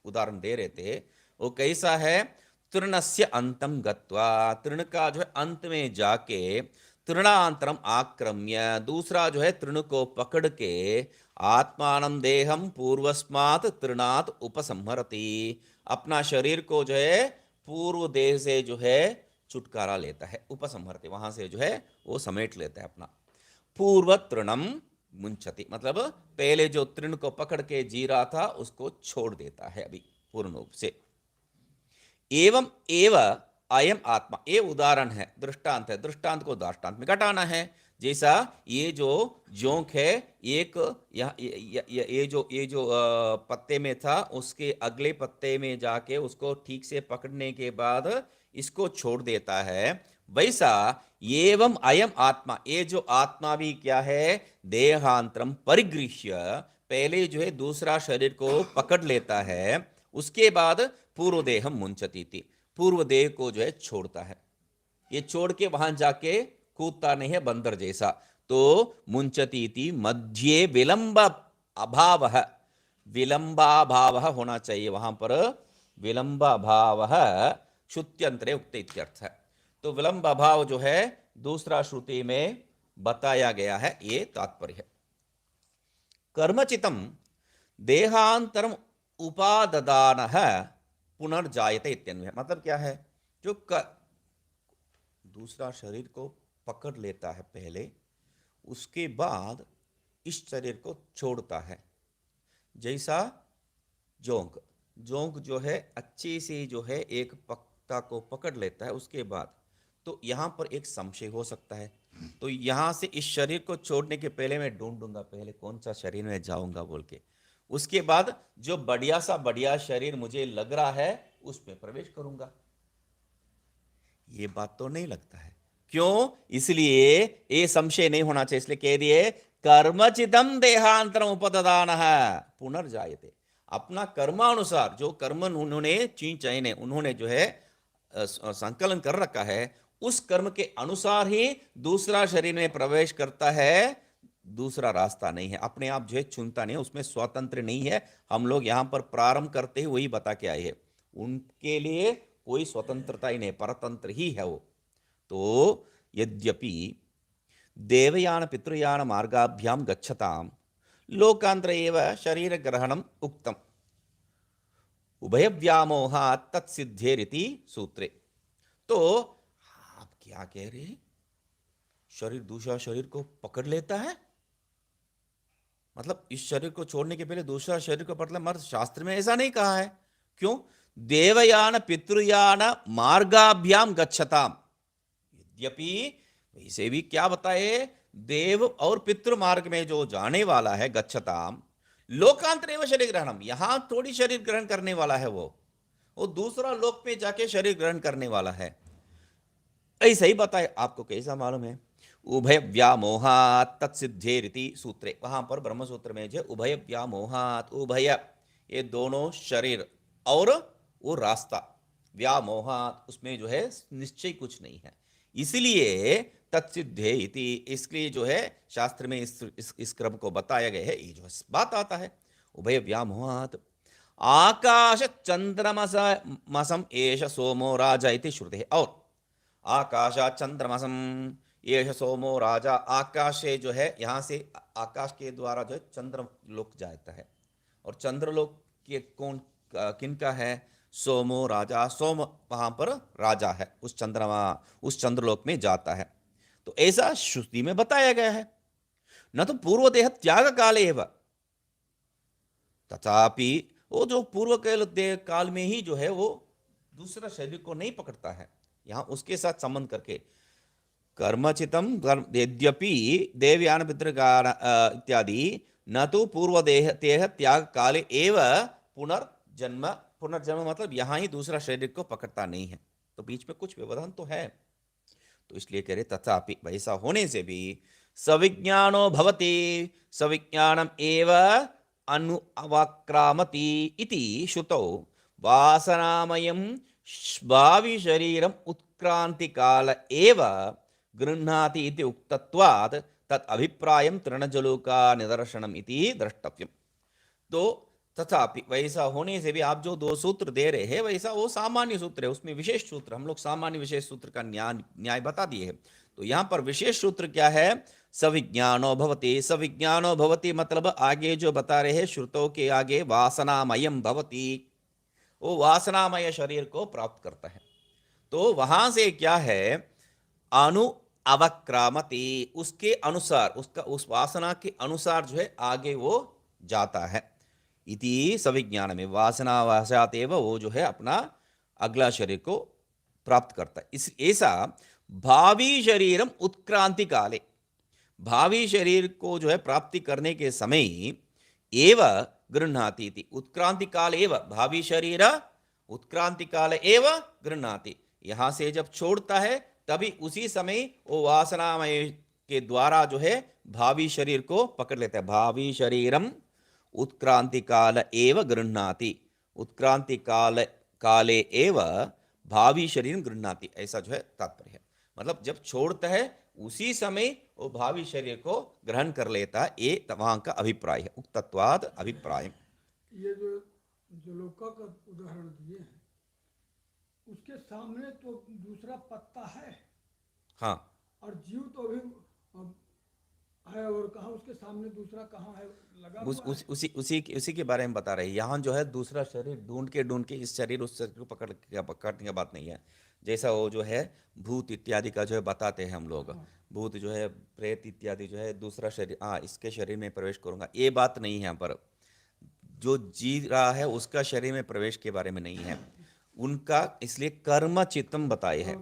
S1: उदाहरण दे रहे थे, वो कैसा है? तृणस्य अंतम गत्वा, तृण का जो है अंत में जाके तृणांतरम आक्रम्य, दूसरा जो है तृण को पकड़ के आत्मानं देहम पूर्वस्मात् तृणात् उपसंहरति, अपना शरीर को जो है पूर्व देह से जो है छुटकारा लेता है, उपसंहरति वहां से जो है वो समेट लेता है अपना। पूर्व तृणम मुंचति मतलब पहले जो तृण को पकड़ के जी रहा था उसको छोड़ देता है अभी पूर्ण रूप से। एवं एव अयम आत्मा, ये उदाहरण है, दृष्टांत है, दृष्टांत को दृष्टांत में घटाना है। जैसा ये जो जोंक है, एक ये जो पत्ते में था उसके अगले पत्ते में जाके उसको ठीक से पकड़ने के बाद इसको छोड़ देता है, वैसा एवं अयम आत्मा, ये जो आत्मा भी क्या है? देहांतरम परिगृह्य, पहले जो है दूसरा शरीर को पकड़ लेता है, उसके बाद पूर्व देहम मुंचती थी, पूर्व देह को जो है छोड़ता है। ये छोड़ के वहां जाके कूदता नहीं है बंदर जैसा। तो मुंचती थी मध्य विलंब अभाव, विलंबाभाव होना चाहिए वहां पर, विलंबाभाव श्रुत्यंतरे उक्त इत्यर्थ है। तो विलंब अभाव जो है दूसरा श्रुति में बताया गया है, ये तात्पर्य है। कर्मचितम देहांतरम उपाददान पुनर्जायते इत्यन्वय, मतलब क्या है? जो दूसरा शरीर को पकड़ लेता है पहले, उसके बाद इस शरीर को छोड़ता है। जैसा जोंक, जोंक जो है अच्छे से जो है एक पत्ता को पकड़ लेता है उसके बाद, तो यहाँ पर एक संशय हो सकता है। तो यहाँ से इस शरीर को छोड़ने के पहले मैं ढूंढूंगा पहले कौन सा शरीर में जाऊंगा बोल के, उसके बाद जो बढ़िया शरीर मुझे लग रहा है उसमें प्रवेश करूंगा। ये बात तो नहीं लगता है, क्यों? इसलिए ये संशय नहीं होना चाहिए, इसलिए कह दिए कर्मचिदम देहांतरम उपददान पुनर्जायते। अपना कर्मानुसार जो कर्म उन्होंने चयने उन्होंने जो है संकलन कर रखा है, उस कर्म के अनुसार ही दूसरा शरीर में प्रवेश करता है। दूसरा रास्ता नहीं है, अपने आप जो है चुनता नहीं है, उसमें स्वतंत्र नहीं है। हम लोग यहां पर प्रारंभ करते ही वही बता के आए हैं, उनके लिए कोई स्वतंत्रता ही नहीं, परतंत्र ही है वो। तो यद्यपि देवयान पितृयान मार्गाभ्याम गच्छताम लोकांतर एव शरीर ग्रहणम उक्तम उभय व्यामोहात् तत्सिद्धेरिति सूत्रे। तो आप क्या कह रहे हैं? शरीर दूसरा शरीर को पकड़ लेता है, मतलब इस शरीर को छोड़ने के पहले दूसरा शरीर को पकड़, मतलब शास्त्र में ऐसा नहीं कहा है। क्यों? देवयान पितृयान मार्गाभ्याम गच्छताम, यद्यपि वैसे भी क्या बताए, देव और पितृ मार्ग में जो जाने वाला है गच्छताम लोकांतर एवं शरीर ग्रहणम, यहां थोड़ी शरीर ग्रहण करने वाला है, वो दूसरा लोक में जाके शरीर ग्रहण करने वाला है। ऐसा ही बताए, आपको कैसा मालूम है? उभय व्यामोहात् तत्सिद्धेरिति सूत्रे, वहां पर ब्रह्म सूत्र में जो उभय व्यामोहात्, उभय ये दोनों शरीर और वो रास्ता, व्यामोहात् उसमें जो है निश्चय कुछ नहीं है, इसलिए तत्सिद्धे इति, इसलिए जो है शास्त्र में इस क्रम को बताया गया है। ये जो बात आता है उभय व्यामोहात् आकाश चंद्रमसम एष सोमो राजा इति श्रुते, और आकाशा चंद्रमसम एष सोमो राजा, आकाश से जो है यहाँ से आकाश के द्वारा जो है चंद्रलोक जाता है, और चंद्रलोक के कौन किनका है? सोमो राजा, सोम वहां पर राजा है, उस चंद्रमा उस चंद्रलोक में जाता है। तो ऐसा श्रुति में बताया गया है। न तो पूर्व देह त्याग काले एवं, तथापि वो जो पूर्व देह काल में ही जो है वो दूसरा शरीर को नहीं पकड़ता है, यहां उसके साथ संबंध करके कर्मचितम यद्यपि देवयान पितृगान इत्यादि न तो पूर्व देह त्याग काले एव पुनर्जन्म, पुनर्जन्म मतलब यहां ही दूसरा शरीर को पकड़ता नहीं है, तो बीच में कुछ व्यवधान तो है। तो इसलिए कह रहे तथापि, वैसा होने से भी सविज्ञानो भवति सविज्ञानम एव अनुवाक्रामति इति श्रुतौ वासनामयं भावि शरीरम उत्क्रांति काल एव गृह्णाति इति उक्तत्वात् तत् अभिप्रायं तृणजलोका निदर्शनम इति द्रष्टव्यम। तो तथापि वैसा होने से भी आप जो दो सूत्र दे रहे हैं वैसा वो सामान्य सूत्र है, उसमें विशेष सूत्र, हम लोग सामान्य विशेष सूत्र का न्याय बता दिए है। तो यहां पर विशेष सूत्र क्या है? सविज्ञानो भवति, सविज्ञानो भवति मतलब आगे जो बता रहे हैं श्रुतों के आगे वासनामयम भवति, वो वासनामय शरीर को प्राप्त करता है। तो वहां से क्या है? अनु अवक्रामति, उसके अनुसार, उसका उस वासना के अनुसार जो है आगे वो जाता है। इति सविज्ञान में वासना वासात एव वो जो है अपना अगला शरीर को प्राप्त करता है। इस ऐसा भावी शरीरम उत्क्रांति काले, भावी शरीर को जो है प्राप्ति करने के समय एव गृह्णाति इति, उत्क्रांति काल एव भावी शरीर उत्क्रांति काल एव गृह्णाति, यहां से जब छोड़ता है तभी उसी समय वो वासनामय के द्वारा जो है भावी शरीर को पकड़ लेता है। भावी शरीरम उत्क्रांति काल एव गृह्णाति, उत्क्रांति काले एव भावी शरीर गृह्णाति, ऐसा जो है तात्पर्य है। मतलब जब छोड़ता है उसी समय वो भावी शरीर को ग्रहण कर लेता है, ये वहां का अभिप्राय है, उक्तत्वाद अभिप्राय।
S2: ये जो जलोका का उदाहरण दिए हैं उसके सामने तो दूसरा पत्ता है,
S1: हाँ,
S2: और जीव तो अभी है, और कहाँ उसके सामने दूसरा कहाँ है लगा हुआ है।
S1: उसी के बारे में बता रहे हैं। यहाँ जो है दूसरा शरीर ढूंढ के इस शरीर उस शरीर को पकड़ने की बात नहीं है। जैसा वो जो है भूत इत्यादि का जो है बताते हैं हम लोग, भूत जो है प्रेत इत्यादि जो है दूसरा शरीर, हाँ इसके शरीर में प्रवेश करूंगा, ये बात नहीं है यहाँ पर। जो जी रहा है उसका शरीर में प्रवेश के बारे में नहीं है उनका, इसलिए कर्म चित्तम बताए हैं।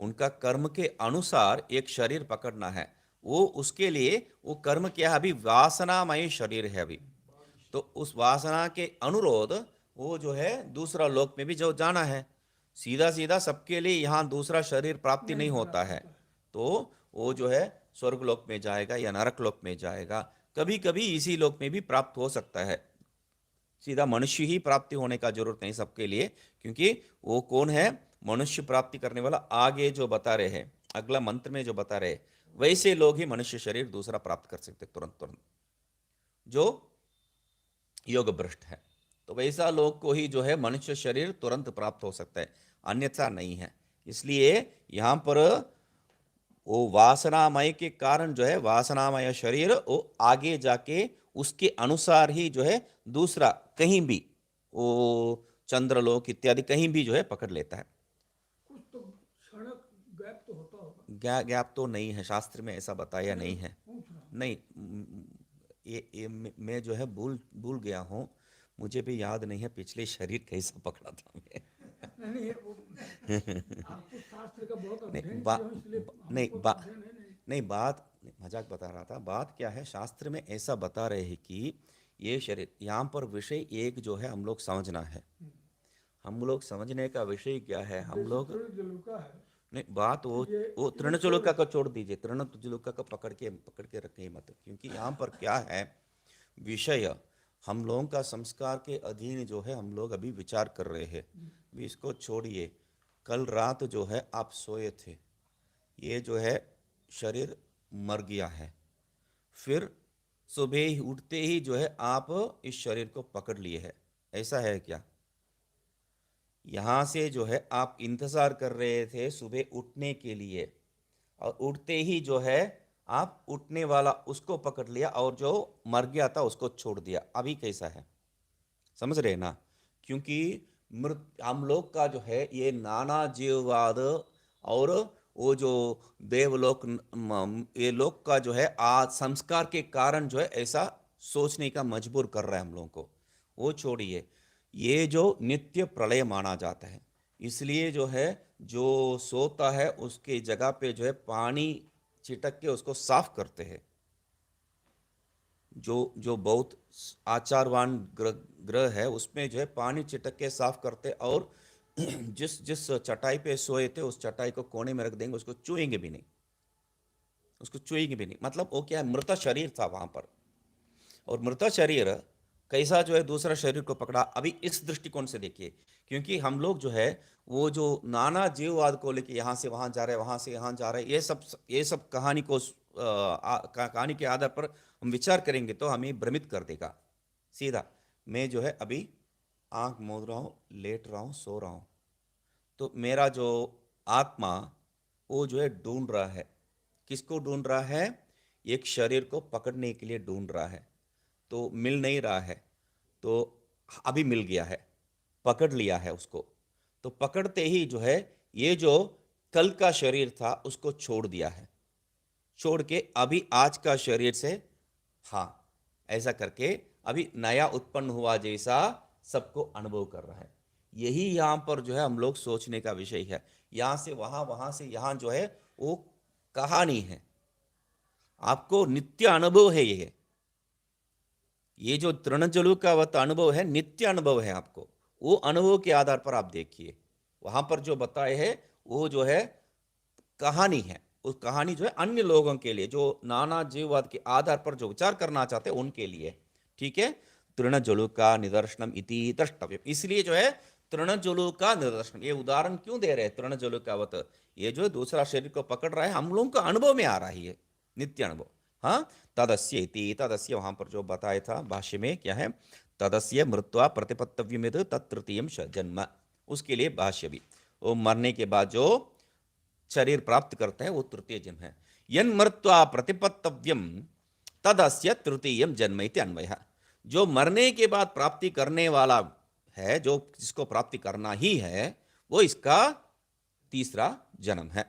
S1: उनका कर्म के अनुसार एक शरीर पकड़ना है, वो उसके लिए वो कर्म क्या है, अभी वासनामय शरीर है अभी, तो उस वासना के अनुरोध वो जो है दूसरा लोक में भी जो जाना है, सीधा सीधा सबके लिए यहाँ दूसरा शरीर प्राप्ति नहीं होता है, तो वो जो है स्वर्ग लोक में जाएगा या नरक लोक में जाएगा, कभी कभी इसी लोक में भी प्राप्त हो सकता है। सीधा मनुष्य ही प्राप्ति होने का जरूरत नहीं सबके लिए, क्योंकि वो कौन है मनुष्य प्राप्ति करने वाला, आगे जो बता रहे हैं अगला मंत्र में जो बता रहे वैसे लोग ही मनुष्य शरीर दूसरा प्राप्त कर सकते तुरंत तुरंत, जो योग भ्रष्ट है। तो वैसा लोग को ही जो है मनुष्य शरीर तुरंत प्राप्त हो सकता है, अन्यथा नहीं है। इसलिए यहाँ पर वो वासनामय के कारण जो है वासनामय शरीर वो आगे जाके उसके अनुसार ही जो है दूसरा कहीं भी वो चंद्रलोक इत्यादि कहीं भी जो है पकड़ लेता है।
S2: कुछ तो क्षण गैप तो होता होगा।
S1: गैप तो नहीं है, शास्त्र में ऐसा बताया नहीं है।
S2: पूछ रहा हूँ।
S1: नहीं, ये मैं जो है भूल भूल गया हूँ, मुझे भी याद नहीं है पिछले शरीर कैसा पकड़ा था मैं।
S2: नहीं वो आपको शास्त्र का बहुत
S1: नहीं
S2: अध्ययन
S1: बा,
S2: किया हो, इसलिए
S1: नहीं
S2: हमको तो
S1: बा,
S2: अध्ययन है नहीं।
S1: नहीं बात मजाक बता रहा था, बात क्या है शास्त्र में ऐसा बता रहे हैं कि ये शरीर, यहाँ पर विषय एक जो है हम लोग समझना है, हम लोग समझने का विषय क्या है, हम
S2: जैसे
S1: लोग
S2: तृण जलुका है,
S1: नहीं बात वो
S2: ये
S1: तृणचुलुका को छोड़ दीजिए, तृणचुलुका को पकड़ के रखिए मत, क्योंकि यहाँ पर क्या है विषय हम लोगों का संस्कार के अधीन जो है हम लोग अभी विचार कर रहे हैं, भी इसको छोड़िए। कल रात जो है आप सोए थे, ये जो है शरीर मर गया है, फिर सुबह ही उठते ही जो है आप इस शरीर को पकड़ लिए है, ऐसा है क्या? यहाँ से जो है आप इंतजार कर रहे थे सुबह उठने के लिए, और उठते ही जो है आप उठने वाला उसको पकड़ लिया और जो मर गया था उसको छोड़ दिया, अभी कैसा है? समझ रहे ना? क्योंकि मृत हम लोग का जो है ये नाना जीववाद और वो जो देवलोक ये लोग का जो है आज संस्कार के कारण जो है ऐसा सोचने का मजबूर कर रहा है हम लोगों को। वो छोड़िए, ये जो नित्य प्रलय माना जाता है, इसलिए जो है जो सोता है उसके जगह पे जो है पानी छिटक के उसको साफ करते हैं। जो जो बहुत आचारवान ग्रह है उसमें जो है पानी छिटक के साफ करते, और जिस जिस चटाई पे सोए थे उस चटाई को कोने में रख देंगे, उसको छुएंगे भी नहीं, उसको छुएंगे भी नहीं। मतलब वो क्या है, मृत शरीर था वहां पर, और मृत शरीर कैसा जो है दूसरा शरीर को पकड़ा, अभी इस दृष्टिकोण से देखिए। क्योंकि हम लोग जो है वो जो नाना जीववाद को लेके यहाँ से वहां जा रहे हैं, वहां से यहाँ जा रहे हैं, ये सब कहानी को कहानी के आधार पर हम विचार करेंगे तो हमें भ्रमित कर देगा। सीधा मैं जो है अभी आंख मूंद रहा हूँ, लेट रहा हूँ, सो रहा हूँ, तो मेरा जो आत्मा वो जो है ढूंढ रहा है, किसको ढूंढ रहा है? एक शरीर को पकड़ने के लिए ढूंढ रहा है, तो मिल नहीं रहा है, तो अभी मिल गया है, पकड़ लिया है उसको। तो पकड़ते ही जो है ये जो कल का शरीर था उसको छोड़ दिया है, छोड़ के अभी आज का शरीर से, हाँ ऐसा करके अभी नया उत्पन्न हुआ जैसा सबको अनुभव कर रहा है। यही यहाँ पर जो है हम लोग सोचने का विषय है। यहाँ से वहां, वहां से यहाँ जो है वो कहानी है, आपको नित्य अनुभव है। ये जो तृणजलु का वत अनुभव है नित्य अनुभव है आपको, वो अनुभव के आधार पर आप देखिए। वहां पर जो बताए है वो जो है कहानी है, उस कहानी जो है अन्य लोगों के लिए जो नाना जीववाद के आधार पर जो विचार करना चाहते हैं उनके लिए, ठीक है। तृणजलु का निदर्शनम इति द्रष्टव्य, इसलिए जो है तृणजलु का निदर्शन, ये उदाहरण क्यों दे रहे हैं तृणजलु का वत, ये जो दूसरा शरीर को पकड़ रहा है हम लोगों का अनुभव में आ रहा है, ये नित्य अनुभव। हाँ, तदस्य इति, तदस्य वहां पर जो बताया था भाष्य में क्या है, तदस्य मृत्वा प्रतिपत्तव्यमिद तत्तृतीयम जन्म, उसके लिए भाष्य भी, वो मरने के बाद जो शरीर प्राप्त करते हैं वो तृतीय जन्म है। यन मृत्वा प्रतिपत्तव्यम तदस्य तृतीयम जन्म इति अन्वयः, जो मरने के बाद प्राप्ति करने वाला है, जो जिसको प्राप्ति करना ही है, वो इसका तीसरा जन्म है।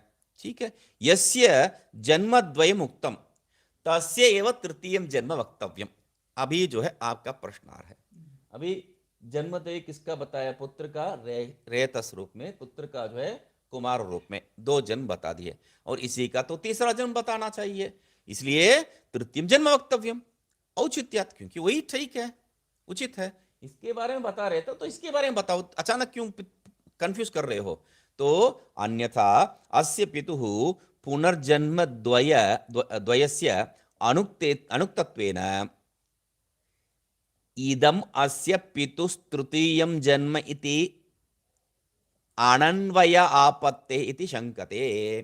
S1: ठीक है, यस्य जन्मद्वयम उक्तम तस्य एव तृतीयम जन्म वक्तव्यम। अभी जो है आपका प्रश्न आ रहा है, अभी जन्मद्वय किसका बताया? पुत्र का रेतस रूप में, पुत्र का जो है कुमार रूप में, दो जन्म बता दिए, और इसी का तो तीसरा जन्म बताना चाहिए, इसलिए तृतीयम जन्म वक्तव्यम औचित्यात्, क्योंकि वही ठीक है, उचित है, इसके बारे में बता रहे थे तो इसके बारे में बताओ, अचानक क्यों कंफ्यूज कर रहे हो? तो अन्यथा अस्य पितुः पुनर्जन्म द्वयस्य अनुक्तत्वेन इदम अस्य पितुस्तृतीयं जन्म इति अनन्वय आपत्ते इति शंकते।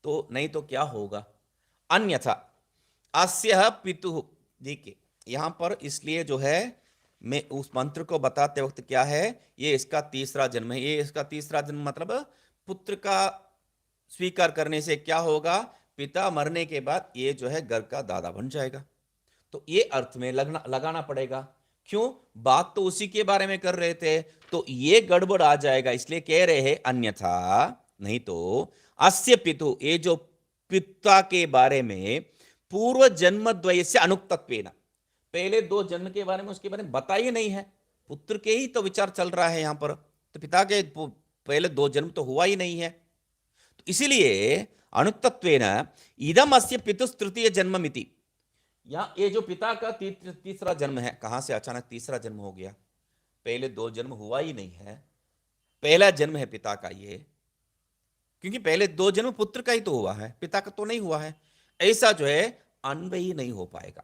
S1: तो नहीं तो क्या होगा? अन्यथा अस्य पितुः, देखिए यहां पर इसलिए जो है मैं उस मंत्र को बताते वक्त क्या है, ये इसका तीसरा जन्म है, ये इसका तीसरा जन्म मतलब पुत्र का स्वीकार करने से क्या होगा? पिता मरने के बाद ये जो है घर का दादा बन जाएगा। तो ये अर्थ में लगाना पड़ेगा। क्यों? बात तो उसी के बारे में कर रहे थे, तो ये गड़बड़ आ जाएगा, इसलिए कह रहे हैं अन्यथा, नहीं तो अस्य पितु, ये जो पिता के बारे में पूर्व जन्म द्वय से अनुक्तत्वेन, पहले दो जन्म के बारे में उसके बारे में बता ही नहीं है, पुत्र के ही तो विचार चल रहा है यहां पर, तो पिता के पहले दो जन्म तो हुआ ही नहीं है, तो इसीलिए अनुक्तत्वेन इदम अस्य पितुस् तृतीय जन्ममिति, या ये जो पिता का तीसरा जन्म है, कहां से अचानक तीसरा जन्म हो गया? पहले दो जन्म हुआ ही नहीं है, पहला जन्म है पिता का ये, क्योंकि पहले दो जन्म पुत्र का ही तो हुआ है, पिता का तो नहीं हुआ है। ऐसा जो है अन्वय ही नहीं हो पाएगा,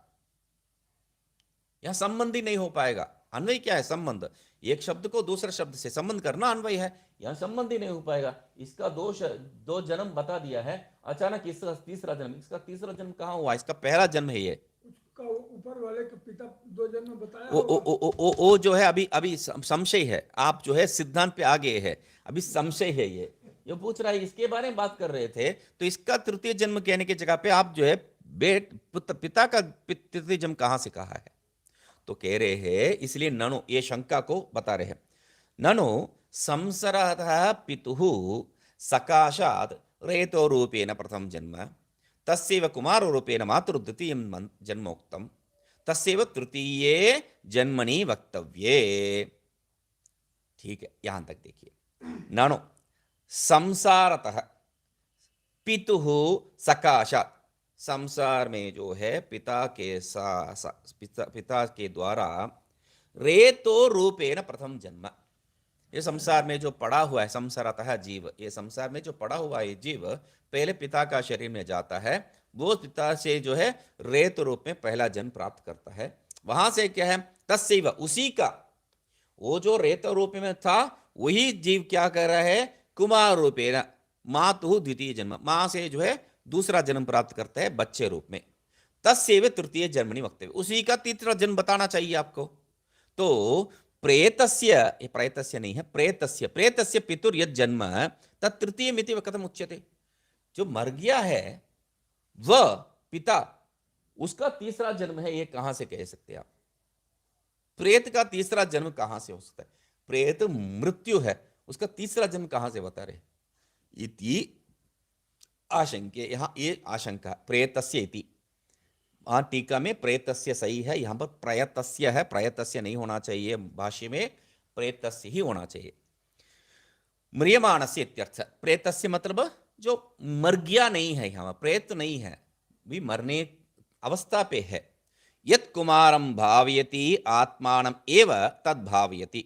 S1: यहां संबंध ही नहीं हो पाएगा। अन्वय क्या है? संबंध, एक शब्द को दूसरे शब्द से संबंध करना अन्वय है, यहां संबंध ही नहीं हो पाएगा। इसका दो जन्म बता दिया है, अचानक इसका तीसरा जन्म, इसका तीसरा जन्म कहां हुआ? इसका पहला जन्म है ये,
S2: उसका ऊपर वाले का पिता दो जन्म बताया
S1: वो जो है अभी संशय है, आप जो है सिद्धांत पे आ गए हैं, अभी संशय है, ये पूछ रहा है, इसके बारे में बात कर रहे थे, तो इसका तृतीय जन्म कहने की जगह पे आप जो है पिता का तृतीय जन्म कहां से कहा है? तो कह रहे हैं, इसलिए ननु, ये शंका को बता रहे हैं, ननु संसरतः पितुः सकाशात् रेतो रूपेण प्रथम जन्म तस्यैव कुमारो रूपेण मातृद्वितीयं जन्मोक्तम् तस्यैव तृतीये जन्मनि वक्तव्ये। ठीक है, यहां तक देखिए, ननु संसारतः पितुः सकाशात्, संसार में जो है पिता के द्वारा रेतो रूपेण प्रथम जन्म, ये संसार में जो पड़ा हुआ है, संसारतः जीव, ये संसार में जो पड़ा हुआ है जीव पहले पिता का शरीर में जाता है, वो पिता से जो है रेत रूप में पहला जन्म प्राप्त करता है, वहां से क्या है? तस्यैव, उसी का, वो जो रेत रूप में था वही जीव क्या कर रहा है? कुमार रूपेण मातुः द्वितीय जन्म, मां से जो है दूसरा जन्म प्राप्त करता है बच्चे रूप में, तस्यैव तृतीय जन्मनि वक्तव्य, उसी का तीसरा जन्म बताना चाहिए आपको। तो प्रेतस्य, ये प्रेतस्य नहीं है, प्रेतस्य पितुर यद जन्म तत् तृतीयमिति कथम उच्यते, जो मर गया है वह पिता, उसका तीसरा जन्म है, ये कहां से कह सकते हैं आप? प्रेत का तीसरा जन्म कहां से हो सकता है? प्रेत मृत्यु है, उसका तीसरा जन्म कहां से बता रहे? इति आशंके, यहां ये आशंका, प्रेतस्य इति, टीका में प्रेतस्य सही है, यहां पर प्रयतस्य है, प्रयतस्य नहीं होना चाहिए, भाष्य में प्रेतस्य ही होना चाहिए। म्रियमाणस्य इत्यर्थ, प्रेतस्य मतलब जो मर गया नहीं है, यहां प्रेत नहीं है, भी मरने अवस्था पे है। यत् कुमारं भावयति आत्मानम् एव तद् भावयति,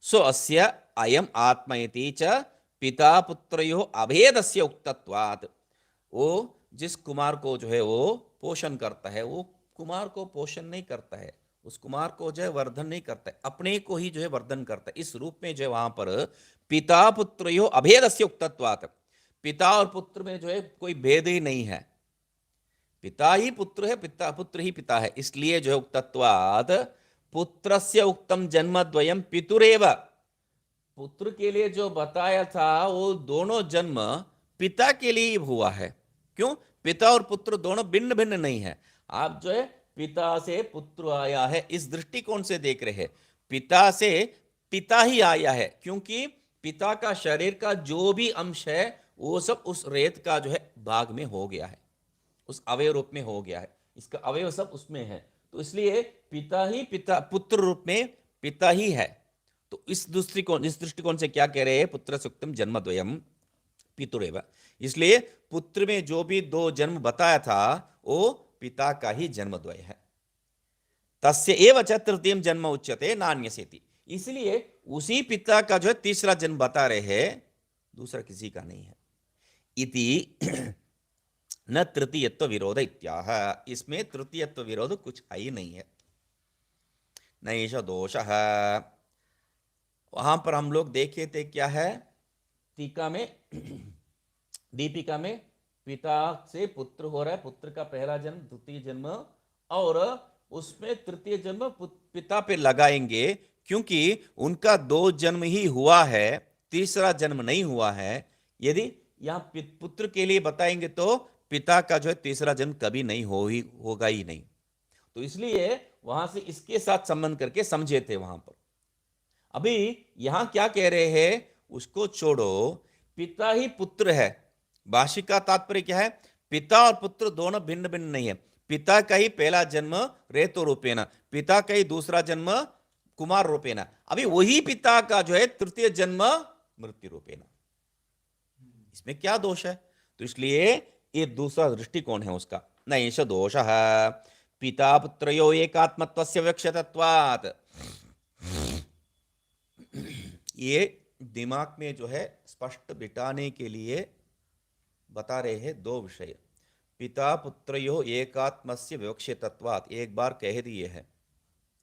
S1: सो अस्य अयम् आत्मा इति च पिता पुत्रयोः अभेदस्य उक्तत्वात्, वो जिस कुमार को जो है वो पोषण करता है, वो कुमार को पोषण नहीं करता है, उस कुमार को जो है वर्धन नहीं करता है, अपने को ही जो है वर्धन करता है, इस रूप में जो है वहां पर पिता पुत्रयोः अभेदस्य उक्तत्वात्, पिता और पुत्र में जो है कोई भेद ही नहीं है, पिता ही पुत्र है, पिता पुत्र ही पिता है, इसलिए जो है उक्तत्वात् पुत्रस्य उक्तम जन्मद्वयम पितुरेव, पुत्र के लिए जो बताया था वो दोनों जन्म पिता के लिए हुआ है। क्यों? पिता और पुत्र दोनों भिन्न भिन्न नहीं है, आप जो है पिता से पुत्र आया है, इस दृष्टिकोण से देख रहे हैं, पिता से पिता ही आया है, क्योंकि पिता का शरीर का जो भी अंश है वो सब उस रेत का जो है भाग में हो गया है, उस अवयव रूप में हो गया है, इसका अवयव सब उसमें है। तो इसलिए पिता ही पिता पुत्र रूप में पिता ही है। तो इस दृष्टिकोण से क्या कह रहे हैं, पुत्र सुक्तम जन्मद्वयम पितुरेव। इसलिए पुत्र में जो भी दो जन्म बताया था वो पिता का ही जन्मद्वय है। तस्य एव च तृतीयम जन्म उच्यते नान्यसेति। इसलिए उसी पिता का जो है तीसरा जन्म बता रहे हैं, दूसरा किसी का नहीं है। इति न तृतीयत्व विरोध इत्याह। इसमें तृतीयत्व विरोध कुछ है ही नहीं है। नैष दोष है। वहां पर हम लोग देखे थे क्या है, टीका में दीपिका में पिता से पुत्र हो रहा है, पुत्र का पहला जन्म द्वितीय जन्म, और उसमें तृतीय जन्म पिता पे लगाएंगे क्योंकि उनका दो जन्म ही हुआ है, तीसरा जन्म नहीं हुआ है। यदि यहां पुत्र के लिए बताएंगे तो पिता का जो है तीसरा जन्म कभी नहीं होगा ही नहीं। तो इसलिए वहां से इसके साथ संबंध करके समझे थे वहां पर। अभी यहां क्या कह रहे हैं, उसको छोड़ो, पिता ही पुत्र है। भाष्य का तात्पर्य क्या है, पिता और पुत्र दोनों भिन्न भिन्न नहीं है। पिता का ही पहला जन्म रेतो रूपेण, पिता का ही दूसरा जन्म कुमार रूपेण, अभी वही पिता का जो है तृतीय जन्म मृत्यु रूपेण। इसमें क्या दोष है? तो इसलिए ये दूसरा दृष्टिकोण है उसका। न एष दोष है पिता पुत्रयो एकात्मत्वस्य विवक्षितत्वात्। ये दिमाग में जो है स्पष्ट बिठाने के लिए बता रहे हैं दो विषय। पिता पुत्रयो एकात्मस्य विवक्षितत्वात् एक बार कह दिए हैं,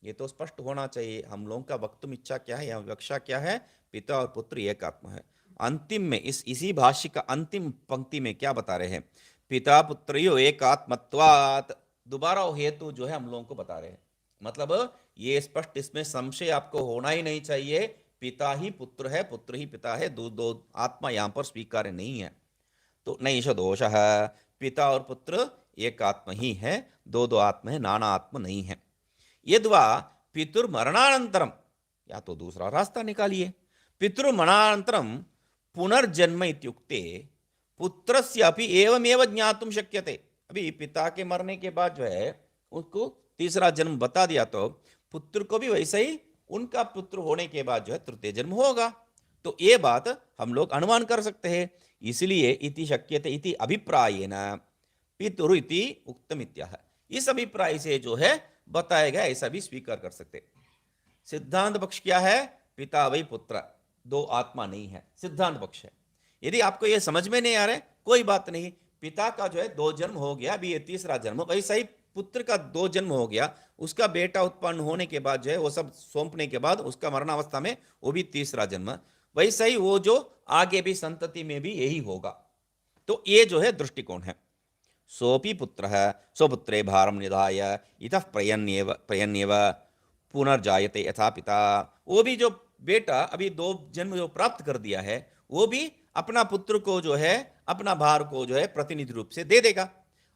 S1: ये तो स्पष्ट होना चाहिए। हम लोगों का वक्तुम इच्छा क्या है, यहाँ विवक्षा क्या है, पिता और पुत्र एकात्म है। अंतिम में इसी भाष्य का अंतिम पंक्ति में क्या बता रहे हैं, पिता पुत्रयो एकात्मत्वात्। दोबारा हेतु जो है हम लोगों को बता रहे हैं, मतलब ये स्पष्ट, इसमें संशय आपको होना ही नहीं चाहिए। पिता ही पुत्र है, पुत्र ही पिता है, दो दो आत्मा यहां पर स्वीकार्य नहीं है। तो नैष दोष है, पिता और पुत्र एक आत्मा ही है, दो दो आत्मा है, नाना आत्मा नहीं है। यद्वा पितुर्मरणानंतरम, या तो दूसरा रास्ता निकालिए, पितृमरणानंतरम पुनर्जन्म इत्युक्ते पुत्रस्य अपि एवमेव ज्ञातुम शक्यते। अभी पिता के मरने के बाद जो है उसको तीसरा जन्म बता दिया, तो पुत्र को भी वैसे ही उनका पुत्र होने के बाद जो है तृतीय जन्म होगा। तो ये बात हम लोग अनुमान कर सकते हैं। इसलिए इति शक्यते इति अभिप्रायेन पितुरु इति उक्तम इत्याह। इस अभिप्राय से जो है बताया गया, ऐसा भी स्वीकार कर सकते। सिद्धांत पक्ष क्या है, पिता वही पुत्र, दो आत्मा नहीं है, सिद्धांत पक्ष है। यदि आपको यह समझ में नहीं आ रहा है कोई बात नहीं, पिता का जो है दो जन्म हो गया, अभी ये तीसरा जन्म, वैसा ही पुत्र का दो जन्म हो गया, उसका बेटा उत्पन्न होने के बाद जो है वो सब सौंपने के बाद उसका मरणावस्था में वो भी तीसरा जन्म, वैसा ही वो जो आगे भी संतति में भी यही होगा। तो ये जो है दृष्टिकोण है। सोपि पुत्र है स्वपुत्रे भारम निधाय इतः प्रयन्येव पुनर्जायते यथा पिता। वो भी जो बेटा अभी दो जन्म जो प्राप्त कर दिया है, वो भी अपना पुत्र को जो है, अपना भार को जो है प्रतिनिधि रूप से दे देगा।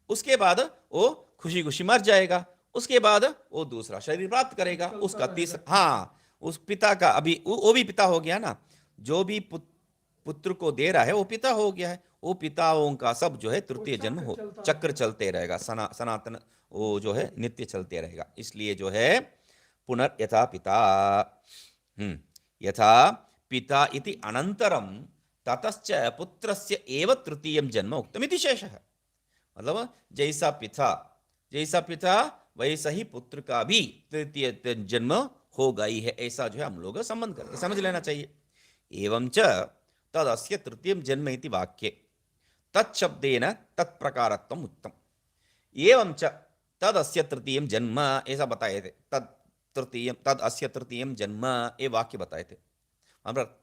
S1: उसके बाद वो खुशी खुशी मर जाएगा, उसके बाद वो दूसरा शरीर प्राप्त करेगा, उसका तीसरा, हाँ उस पिता का अभी वो भी पिता हो गया ना, जो भी पुत्र को दे रहा है वो पिता हो गया है। वो पिताओं का सब जो है तृतीय जन्म हो, चक्र चलते रहेगा, सनातन वो जो है नित्य चलते रहेगा। इसलिए जो है पुनर्यथा पिता, यथा पिता इति अनंतरम ततश्च पुत्रस्य एव तृतीयं जन्म उक्तम इति शेषः। मतलब जैसा पिता वैसा ही पुत्र का भी तृतीय जन्म होगा ही है, ऐसा जो है हम लोग संबंध करके समझ लेना चाहिए। एवं च तदस्य तृतीयं जन्म इति वाक्ये तत्शब्देन तत्प्रकारत्वम् उक्तम्। एवं च तदस्य तृतीयं जन्म, ऐसा बताए थे, तद अस्य तृतीयं जन्म, ये वाक्य बताए थे।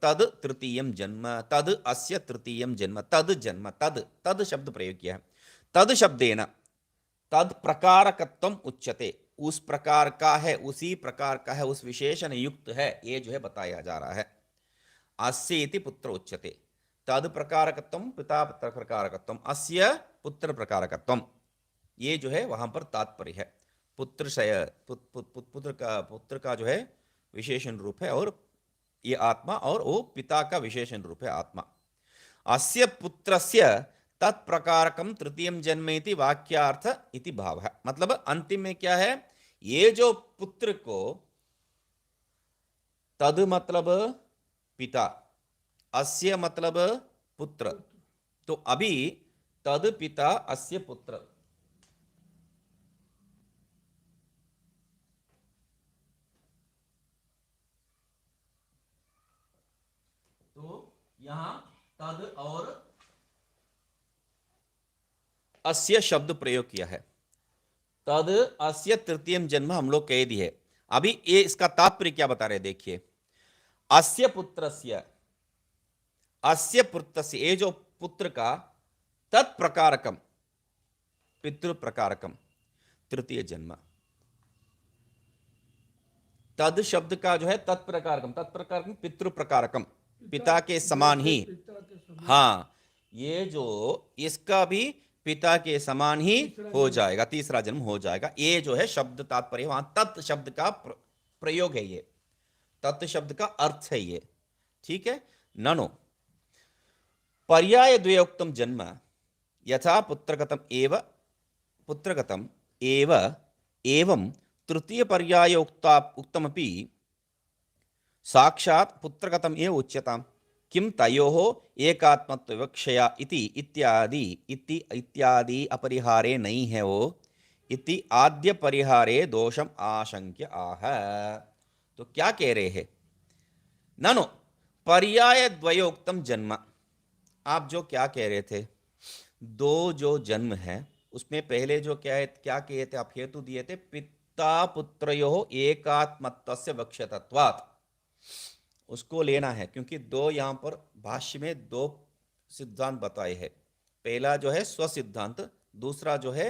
S1: तद तृतीयं जन्म, तद अस्य तृतीयं जन्म, तद जन्म, तद शब्द प्रयोग किया है। तद शब्देन तद प्रकारकत्वम उच्यते, उस प्रकार का है, उसी प्रकार का है, उस विशेषण युक्त है, ये जो है बताया जा रहा है। अस्य इति पुत्र उच्यते, तद प्रकारकत्वम पिता पुत्र प्रकारकत्वम, अस्य पुत्र प्रकारकत्वम, ये जो है वहां पर तात्पर्य है। पुत्र का जो है विशेषण रूप है और ये आत्मा, और वो पिता का विशेषण रूप है आत्मा। अस्य पुत्रस्य तत्प्रकारकम तृतीयम जन्म इति वाक्यार्थ इति भाव है। मतलब अंतिम में क्या है, ये जो पुत्र को, तद मतलब पिता, अस्य मतलब पुत्र, तो अभी तद पिता अस्य पुत्र, तो यहां तद और अस्य शब्द प्रयोग किया है। तद अस्य तृतीयम जन्म हम लोग कह दिए। अभी ये इसका तात्पर्य क्या बता रहे, देखिए, अस्य पुत्रस्य, अस्य पुत्रस्य, ये जो पुत्र का, तत्प्रकारकम, पितृ प्रकारकम, तृतीय जन्म, तद शब्द का जो है तत्प्रकारकम, तत्प्रकारकम पितृ प्रकारकम, पिता के समान ही,
S2: पिता के समान
S1: हाँ, ये जो इसका भी पिता के समान ही हो जाएगा, तीसरा जन्म हो जाएगा। ये जो है शब्द तात्पर्य, वहां तत् शब्द का प्रयोग है, ये तत् शब्द का अर्थ है ये, ठीक है। ननो पर्याय द्वयोक्तम जन्म यथा पुत्रगतम एव, पुत्रगतम एव एवं तृतीय पर्याय उक्तमपि साक्षात् पुत्रगतम एव उच्यताम्, किम तयोः एकात्मत्व विवक्षया इति इत्यादि इत्यादि अपरिहारे नहीं है वो इति आद्य परिहारे दोषम आशंक्य आह। तो क्या कह रहे हैं, ननु पर्याय द्वयोक्तम जन्म, आप जो क्या कह रहे थे, दो जो जन्म है उसमें पहले जो क्या कहे थे आप, हेतु दिए थे, पिता पुत्रयोः एकात्मत्वस्य वक्ष्यतत्वात्, उसको लेना है, क्योंकि दो यहां पर भाष्य में दो सिद्धांत बताए हैं। पहला जो है स्व सिद्धांत, दूसरा जो है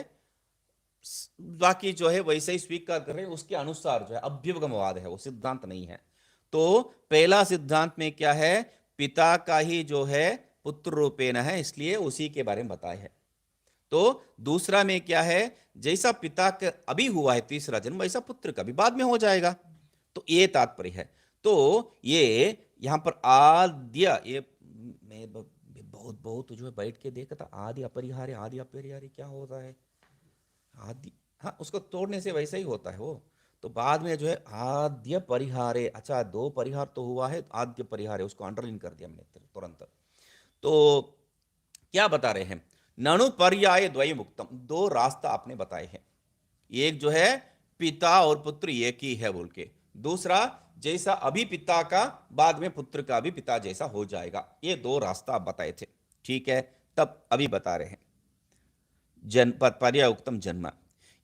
S1: बाकी जो है वैसे ही स्वीकार कर रहे हैं, उसके अनुसार जो है अभ्युपगमवाद है, वो सिद्धांत नहीं है। तो पहला सिद्धांत में क्या है, पिता का ही जो है पुत्र रूपेण है, इसलिए उसी के बारे में बताया है। तो दूसरा में क्या है, जैसा पिता का अभी हुआ है तीसरा जन्म, वैसा पुत्र का भी बाद में हो जाएगा। तो ये तात्पर्य है। तो ये यहां पर आद्य, ये मैं बहुत बहुत जो है बैठ के देखा था, आदि अपरिहार्य, आदि अपरिहार्य क्या होता है, आदि, हाँ, उसको तोड़ने से वैसा ही होता है वो। तो बाद में जो है आद्य परिहारे, अच्छा दो परिहार तो हुआ है, आद्य परिहारे, उसको अंडरलाइन कर दिया मैंने तुरंत। तो क्या बता रहे हैं, ननु पर्याय द्वयम उक्तम, दो रास्ता आपने बताए हैं, एक जो है पिता और पुत्र एक ही है बोल के, दूसरा जैसा अभी पिता का बाद में पुत्र का भी पिता जैसा हो जाएगा, ये दो रास्ता आप बताए थे, ठीक है। तब अभी बता रहे हैं पर्याय उक्तम जन्म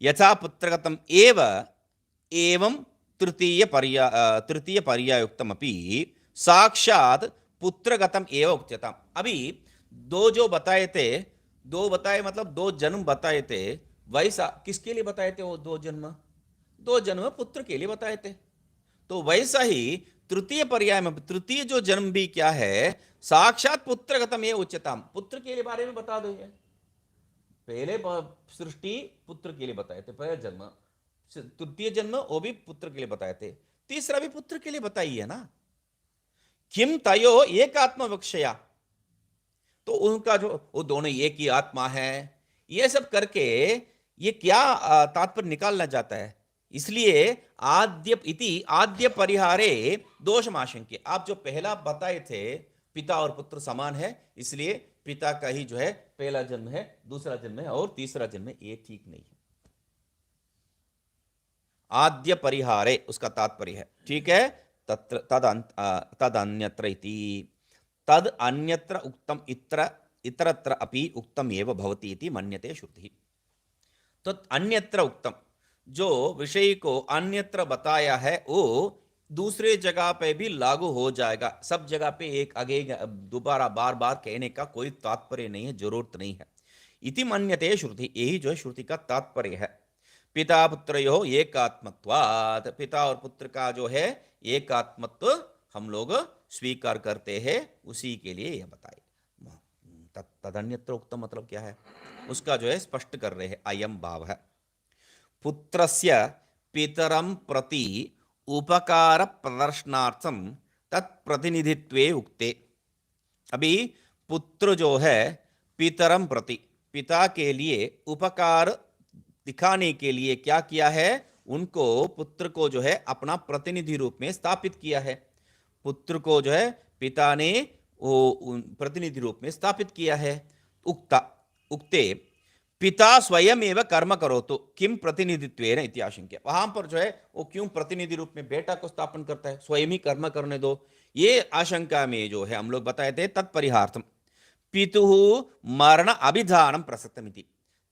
S1: यथा पुत्रगतम एव एवं तृतीय पर्यायुक्तमपि साक्षात पुत्रगतम एव उच्यताम्। अभी दो जो बताए थे, दो बताए मतलब दो जन्म बताए थे, वैसा किसके लिए बताए थे वो दो जन्म, दो जन्म पुत्र के लिए बताए थे। तो वैसा ही तृतीय पर्याय में तृतीय जो जन्म भी क्या है, साक्षात पुत्रगतम एव उच्यताम्, पुत्र के लिए बारे में बता दो। पहले सृष्टि पुत्र के लिए बताए थे, पहला जन्म, तृतीय जन्म वो भी पुत्र के लिए बताए थे, तीसरा भी पुत्र के लिए बताई है ना। किम तयो एक आत्मा विवक्षया, तो उनका जो वो दोनों एक ही आत्मा है, ये सब करके ये क्या तात्पर्य निकालना चाहता है। इसलिए आद्य परिहारे दोष आशंक्य, आप जो पहला बताए थे पिता और पुत्र समान है, इसलिए पिता का ही जो है पहला जन्म है, दूसरा जन्म है और तीसरा जन्म है, ये ठीक नहीं है। आद्य परिहारे उसका तात्पर्य है, ठीक है। तद अन्यत्र इति, तद अन्यत्र उक्तम इतरत्र अपि उक्तम एव भवति इति मन्यते श्रुति। तो अन्यत्र उक्तम, जो विषय को अन्यत्र बताया है वो दूसरे जगह पे भी लागू हो जाएगा, सब जगह पे एक आगे दोबारा बार बार कहने का कोई तात्पर्य नहीं है, जरूरत नहीं है। इति मन्यते श्रुति, यही जो है श्रुति का तात्पर्य है। पिता पुत्रयोः एकात्मत्वात्, पिता और पुत्र का जो है एकात्मत्व हम लोग स्वीकार करते हैं, उसी के लिए यह बताए। तदन्यत्र उक्तम मतलब क्या है, उसका जो है स्पष्ट कर रहे हैं, अयम भाव है। पुत्रस्य पितरं प्रति उपकार प्रदर्शनार्थम तत्प्रतिनिधित्वे उक्ते। अभी पुत्र जो है पितरम प्रति, पिता के लिए उपकार दिखाने के लिए क्या किया है, उनको पुत्र को जो है अपना प्रतिनिधि रूप में स्थापित किया है। पुत्र को जो है पिता ने वो प्रतिनिधि रूप में स्थापित किया है। उक्ता उक्ते पिता स्वयं एवं कर्म करो तो किम प्रतिनिधित्वेन इति आशंक्य। वहां पर जो है वो क्यों प्रतिनिधि रूप में बेटा को स्थापन करता है, स्वयं ही कर्म करने दो, ये आशंका में जो है हम लोग बताए थे तत्परिहार्थम पितुः मरण अभिधानम प्रसक्तमिति।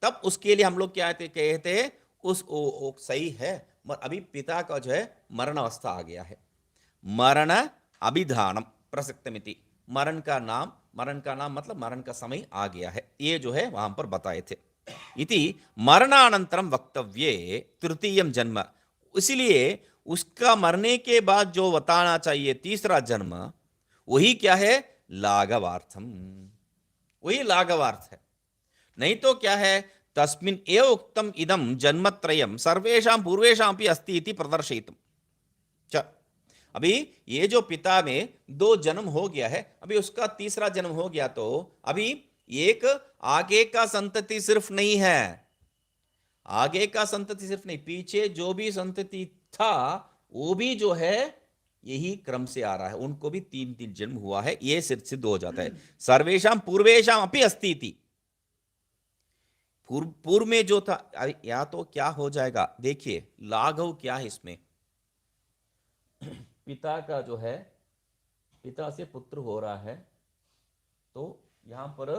S1: तब उसके लिए हम लोग क्या कहते हैं, वो सही है, अभी पिता का जो है मरण अवस्था आ गया है, मरण अभिधानम प्रसक्तमिति, मरण का नाम मतलब मरण का समय आ गया है, ये जो है वहां पर बताए थे। इति मरणानंतरम वक्तव्ये तृतीयम जन्म, इसलिए उसका मरने के बाद जो बताना चाहिए तीसरा जन्म, वही क्या है, लाघवार्थम, वही लाघवार्थ है। नहीं तो क्या है, तस्मिन् एव उक्तम इदम जन्मत्रयम सर्वेषां पूर्वेषां अपि अस्ति इति प्रदर्शयितुम। अभी ये जो पिता में 2 जन्म हो गया है, अभी उसका तीसरा जन्म हो गया, तो अभी एक आगे का संतति सिर्फ नहीं है, आगे का संतति सिर्फ नहीं, पीछे जो भी संतति था वो भी जो है यही क्रम से आ रहा है, उनको भी 3 जन्म हुआ है, ये सिद्ध हो जाता है। सर्वेषां पूर्वेषां अपि अस्ति इति, पूर्व में जो था, या तो क्या हो जाएगा, देखिए लाघव क्या है इसमें, पिता का जो है पिता से पुत्र हो रहा है, तो यहां पर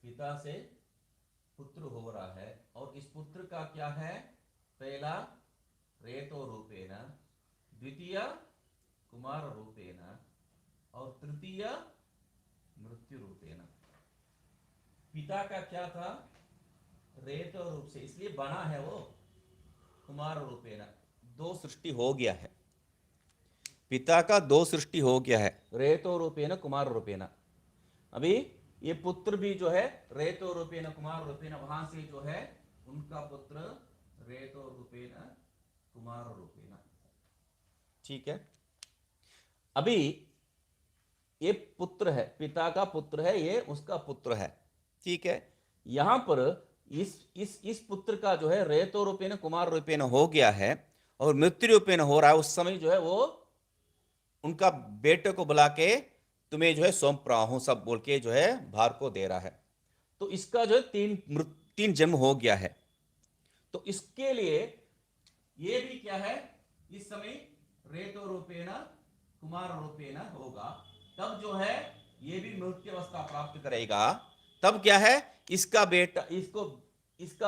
S1: पिता से पुत्र हो रहा है, और इस पुत्र का क्या है, पहला रेतो रूपेण, द्वितीय कुमार रूपेण, और तृतीय मृत्यु रूपेण। पिता का क्या था, रेतो रूप से, इसलिए बना है वो कुमार रूपेण, 2 सृष्टि हो गया है, पिता का 2 सृष्टि हो गया है, रेतो रूपेण कुमार रूपेण। अभी ये पुत्र भी जो है रेतो रूपेण कुमार रूपेण, वहां से जो है उनका पुत्र रेतो रूपेण कुमार रूपेण, ठीक है। अभी ये पुत्र है, पिता का पुत्र है, ये उसका पुत्र है, ठीक है। यहां पर इस पुत्र का जो है रेतो रूपेण कुमार रूपेण हो गया है और मृत्यु रूपेण हो रहा है, उस समय जो है वो उनका बेटे को बुला के तुम्हें जो है सौंप रहा हूं सब बोल के जो है भार को दे रहा है, तो इसका जो है 3 जन्म हो गया है। तो इसके लिए ये भी क्या है, इस समय रेतो रूपेण कुमार रूपेण होगा, तब जो है ये भी मृत्यु अवस्था प्राप्त करेगा, तब क्या है, इसका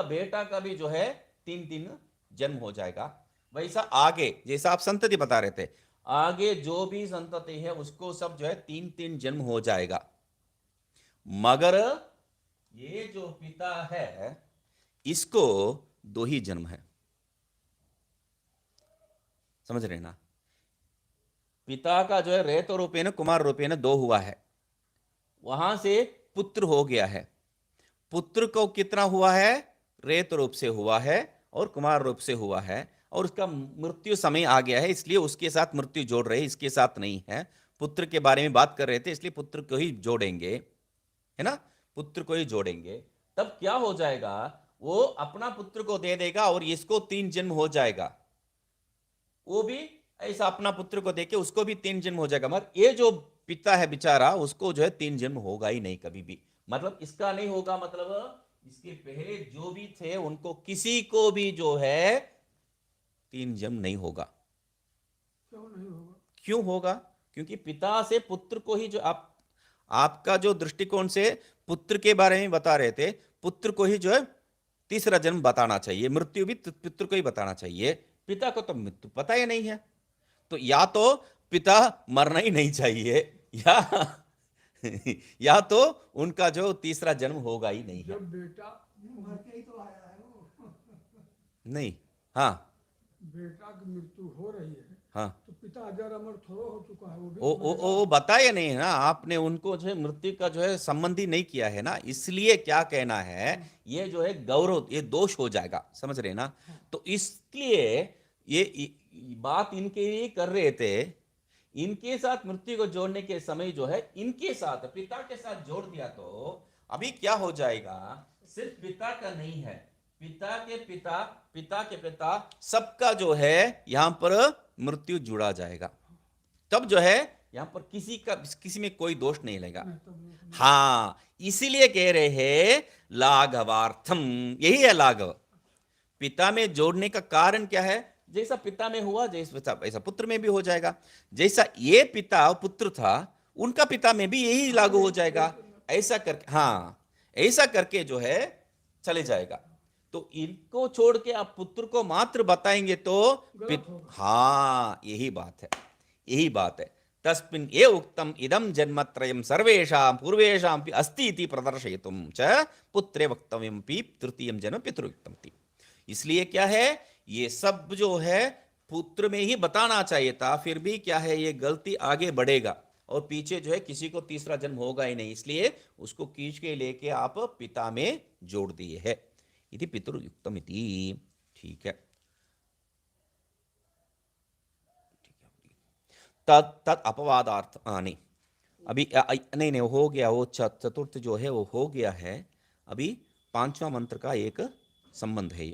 S1: बेटा का भी जो है 3 जन्म हो जाएगा। वैसा आगे जैसा आप संतति बता रहे थे, आगे जो भी संतति है उसको सब जो है 3 जन्म हो जाएगा, मगर ये जो पिता है इसको 2 ही जन्म है, समझ रहे ना। पिता का जो है रेतो रूपेण कुमार रूपेण 2 हुआ है, वहां से पुत्र हो गया है, पुत्र को कितना हुआ है, रेत रूप से हुआ है और कुमार रूप से हुआ है, और उसका मृत्यु समय आ गया है, इसलिए उसके साथ मृत्यु जोड़ रहे, इसके साथ नहीं है। पुत्र के बारे में बात कर रहे थे, इसलिए पुत्र को ही जोड़ेंगे, है ना, पुत्र को ही जोड़ेंगे। तब क्या हो जाएगा, वो अपना पुत्र को दे देगा और इसको 3 जन्म हो जाएगा, वो भी ऐसा अपना पुत्र को देके उसको भी 3 जन्म हो जाएगा, मगर ये जो पिता है बेचारा उसको जो है 3 जन्म होगा ही नहीं कभी भी, मतलब इसका नहीं होगा, मतलब इसके पहले जो भी थे उनको किसी को भी जो है 3 जन्म नहीं होगा।
S2: क्यों नहीं होगा?
S1: क्यों होगा, क्योंकि पिता से पुत्र को ही, जो आपका जो दृष्टिकोण से पुत्र के बारे में बता रहे थे, पुत्र को ही जो है तीसरा जन्म बताना चाहिए, मृत्यु भी पुत्र को ही बताना चाहिए, पिता को तो मृत्यु पता ही नहीं है, तो या तो पिता मरना ही नहीं चाहिए या तो उनका जो तीसरा जन्म होगा ही नहीं है।
S2: जब बेटा
S3: मर के ही तो आया है वो।
S1: नहीं, हाँ
S2: बेटा की मृत्यु हो रही है,
S1: हाँ
S2: तो पिता अजर अमर थोड़ा हो चुका है, वो भी
S1: वो बताया नहीं ना आपने, उनको जो है मृत्यु का जो है संबंधी नहीं किया है ना, इसलिए क्या कहना है, ये जो है गौरव, ये दोष हो जाएगा, समझ रहे ना। तो इसलिए ये बात इनके लिए कर रहे थे, इनके साथ मृत्यु को जोड़ने के समय जो है इनके साथ पिता के साथ जोड़ दिया, तो अभी क्या हो जाएगा, सिर्फ पिता का नहीं है, पिता के पिता, पिता के पिता, सबका जो है यहां पर मृत्यु जुड़ा जाएगा। तब जो है यहां पर किसी में कोई दोष नहीं लगेगा। हाँ, इसीलिए कह रहे हैं लाघवार्थम, यही है लाघव। पिता में जोड़ने का कारण क्या है, जैसा पिता में हुआ जैसा ऐसा पुत्र में भी हो जाएगा, जैसा ये पिता पुत्र था उनका पिता में भी यही लागू हो जाएगा, ऐसा करके, हाँ ऐसा करके जो है चले जाएगा। तो इनको छोड़ के आप पुत्र को मात्र बताएंगे तो हाँ यही बात है, यही बात है। तस्मिन् ये उक्तम इदम जन्मत्रयम सर्वेषां पूर्वेषां अस्ति इति प्रदर्शयितुं च पुत्रे वक्तव्यं पि तृतीयं जन्म पितृयुक्तम् इति। इसलिए क्या है, ये सब जो है पुत्र में ही बताना चाहिए था, फिर भी क्या है ये गलती आगे बढ़ेगा और पीछे जो है किसी को तीसरा जन्म होगा ही नहीं, इसलिए उसको खींच के लेके आप पिता में जोड़ दिए है, इति पितृयुक्तम इति। ठीक है, तद अपवादार्थ नहीं, अभी नहीं नहीं हो गया, वो चतुर्थ जो है वो हो गया है। अभी पांचवा मंत्र का एक संबंध है।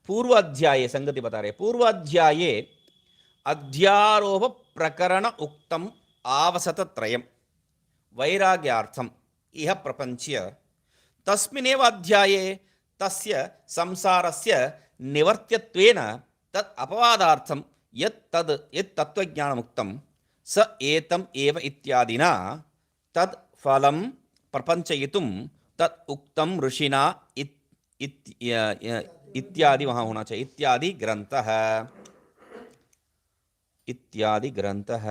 S1: पूर्व अध्याय संगति बता रहे, पूर्व अध्याय अध्यारोप प्रकरण उक्तम आवसत त्रयम वैराग्यार्थम इह प्रपंच्य तस्मिनेव अध्याये तस्य संसारस्य निवर्त्यत्वेन तत् अपवादार्थम यत् तत्त्वज्ञानमुक्तं स एतम एव इत्यादिना तत् फलं प्रपंचयितुं तत् उक्तं ऋषिना इत्यादि वहां होना चाहिए, इत्यादि ग्रंथः, इत्यादि ग्रंथः।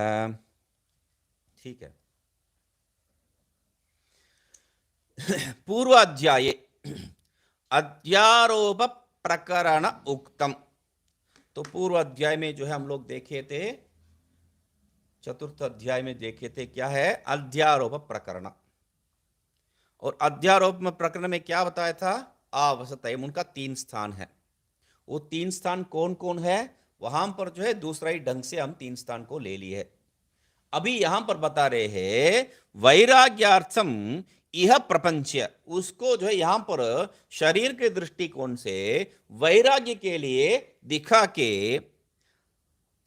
S1: ठीक है, पूर्व अध्याये अध्यारोप प्रकरण उक्तम, तो पूर्व अध्याय में जो है हम लोग देखे थे, चतुर्थ अध्याय में देखे थे क्या है, अध्यारोप प्रकरण। और अध्यारोप में प्रकरण में क्या बताया था, आवसतयम, उनका 3 स्थान है। वो 3 स्थान कौन कौन है, वहां पर जो है दूसरा ही ढंग से हम 3 स्थान को ले लिए है। अभी यहां पर बता रहे हैं वैराग्यार्थम यह प्रपंच, उसको जो है यहां पर शरीर के दृष्टिकोण से वैराग्य के लिए दिखा के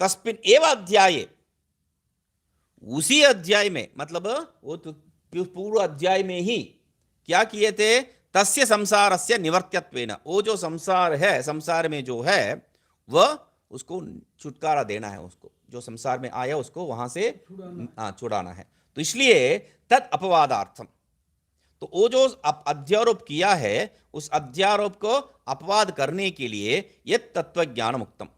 S1: तस्मिन् एव अध्याय, उसी अध्याय में, मतलब वो तो पूर्व अध्याय में ही क्या किए थे, तस्य संसारस्य निवर्त्यत्वेन, वो जो संसार है, संसार में जो है वह उसको छुटकारा देना है, उसको जो संसार में आया उसको वहां से छुड़ाना है। तो इसलिए तत् अपवादार्थम, तो वो जो अध्यारोप किया है उस अध्यारोप को अपवाद करने के लिए ये तत्व ज्ञान मुक्तम,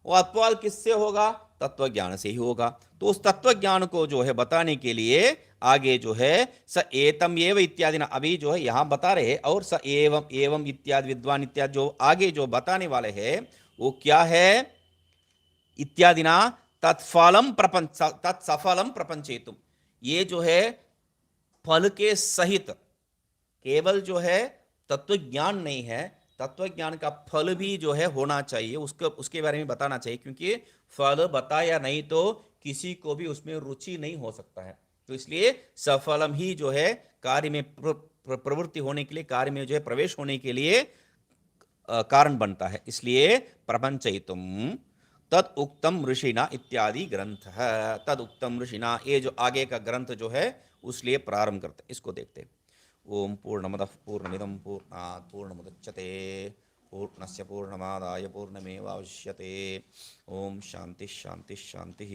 S1: वो अपवाद किससे होगा, तत्व ज्ञान से ही होगा। तो उस तत्व ज्ञान को जो है बताने के लिए आगे जो है स एतम एव इत्यादि ना, अभी जो है यहां बता रहे हैं, और स एवं एवं इत्यादि विद्वान इत्यादि जो आगे जो बताने वाले हैं वो क्या है, इत्यादि ना तत्फलम प्रपंच तत्सफलम प्रपंचेतुम, ये जो है फल के सहित, केवल जो है तत्व ज्ञान नहीं है, तत्व ज्ञान का फल भी जो है होना चाहिए, उसके बारे में बताना चाहिए, क्योंकि फल बताया नहीं तो किसी को भी उसमें रुचि नहीं हो सकता है। तो इसलिए सफलम ही जो है कार्य में प्रवृत्ति होने के लिए, कार्य में जो है प्रवेश होने के लिए कारण बनता है। इसलिए प्रपंचयितुम तद उक्तम ऋषिना इत्यादि ग्रंथ है, तद उक्तम ऋषिना, ये जो आगे का ग्रंथ जो है उसलिए प्रारंभ करते, इसको देखते। ओम पूर्णमदः पूर्णमिदं पूर्णात् पूर्णमुदच्यते पूर्णस्य पूर्णमादाय पूर्णमेवावशिष्यते। ओम शांति शांति शांति।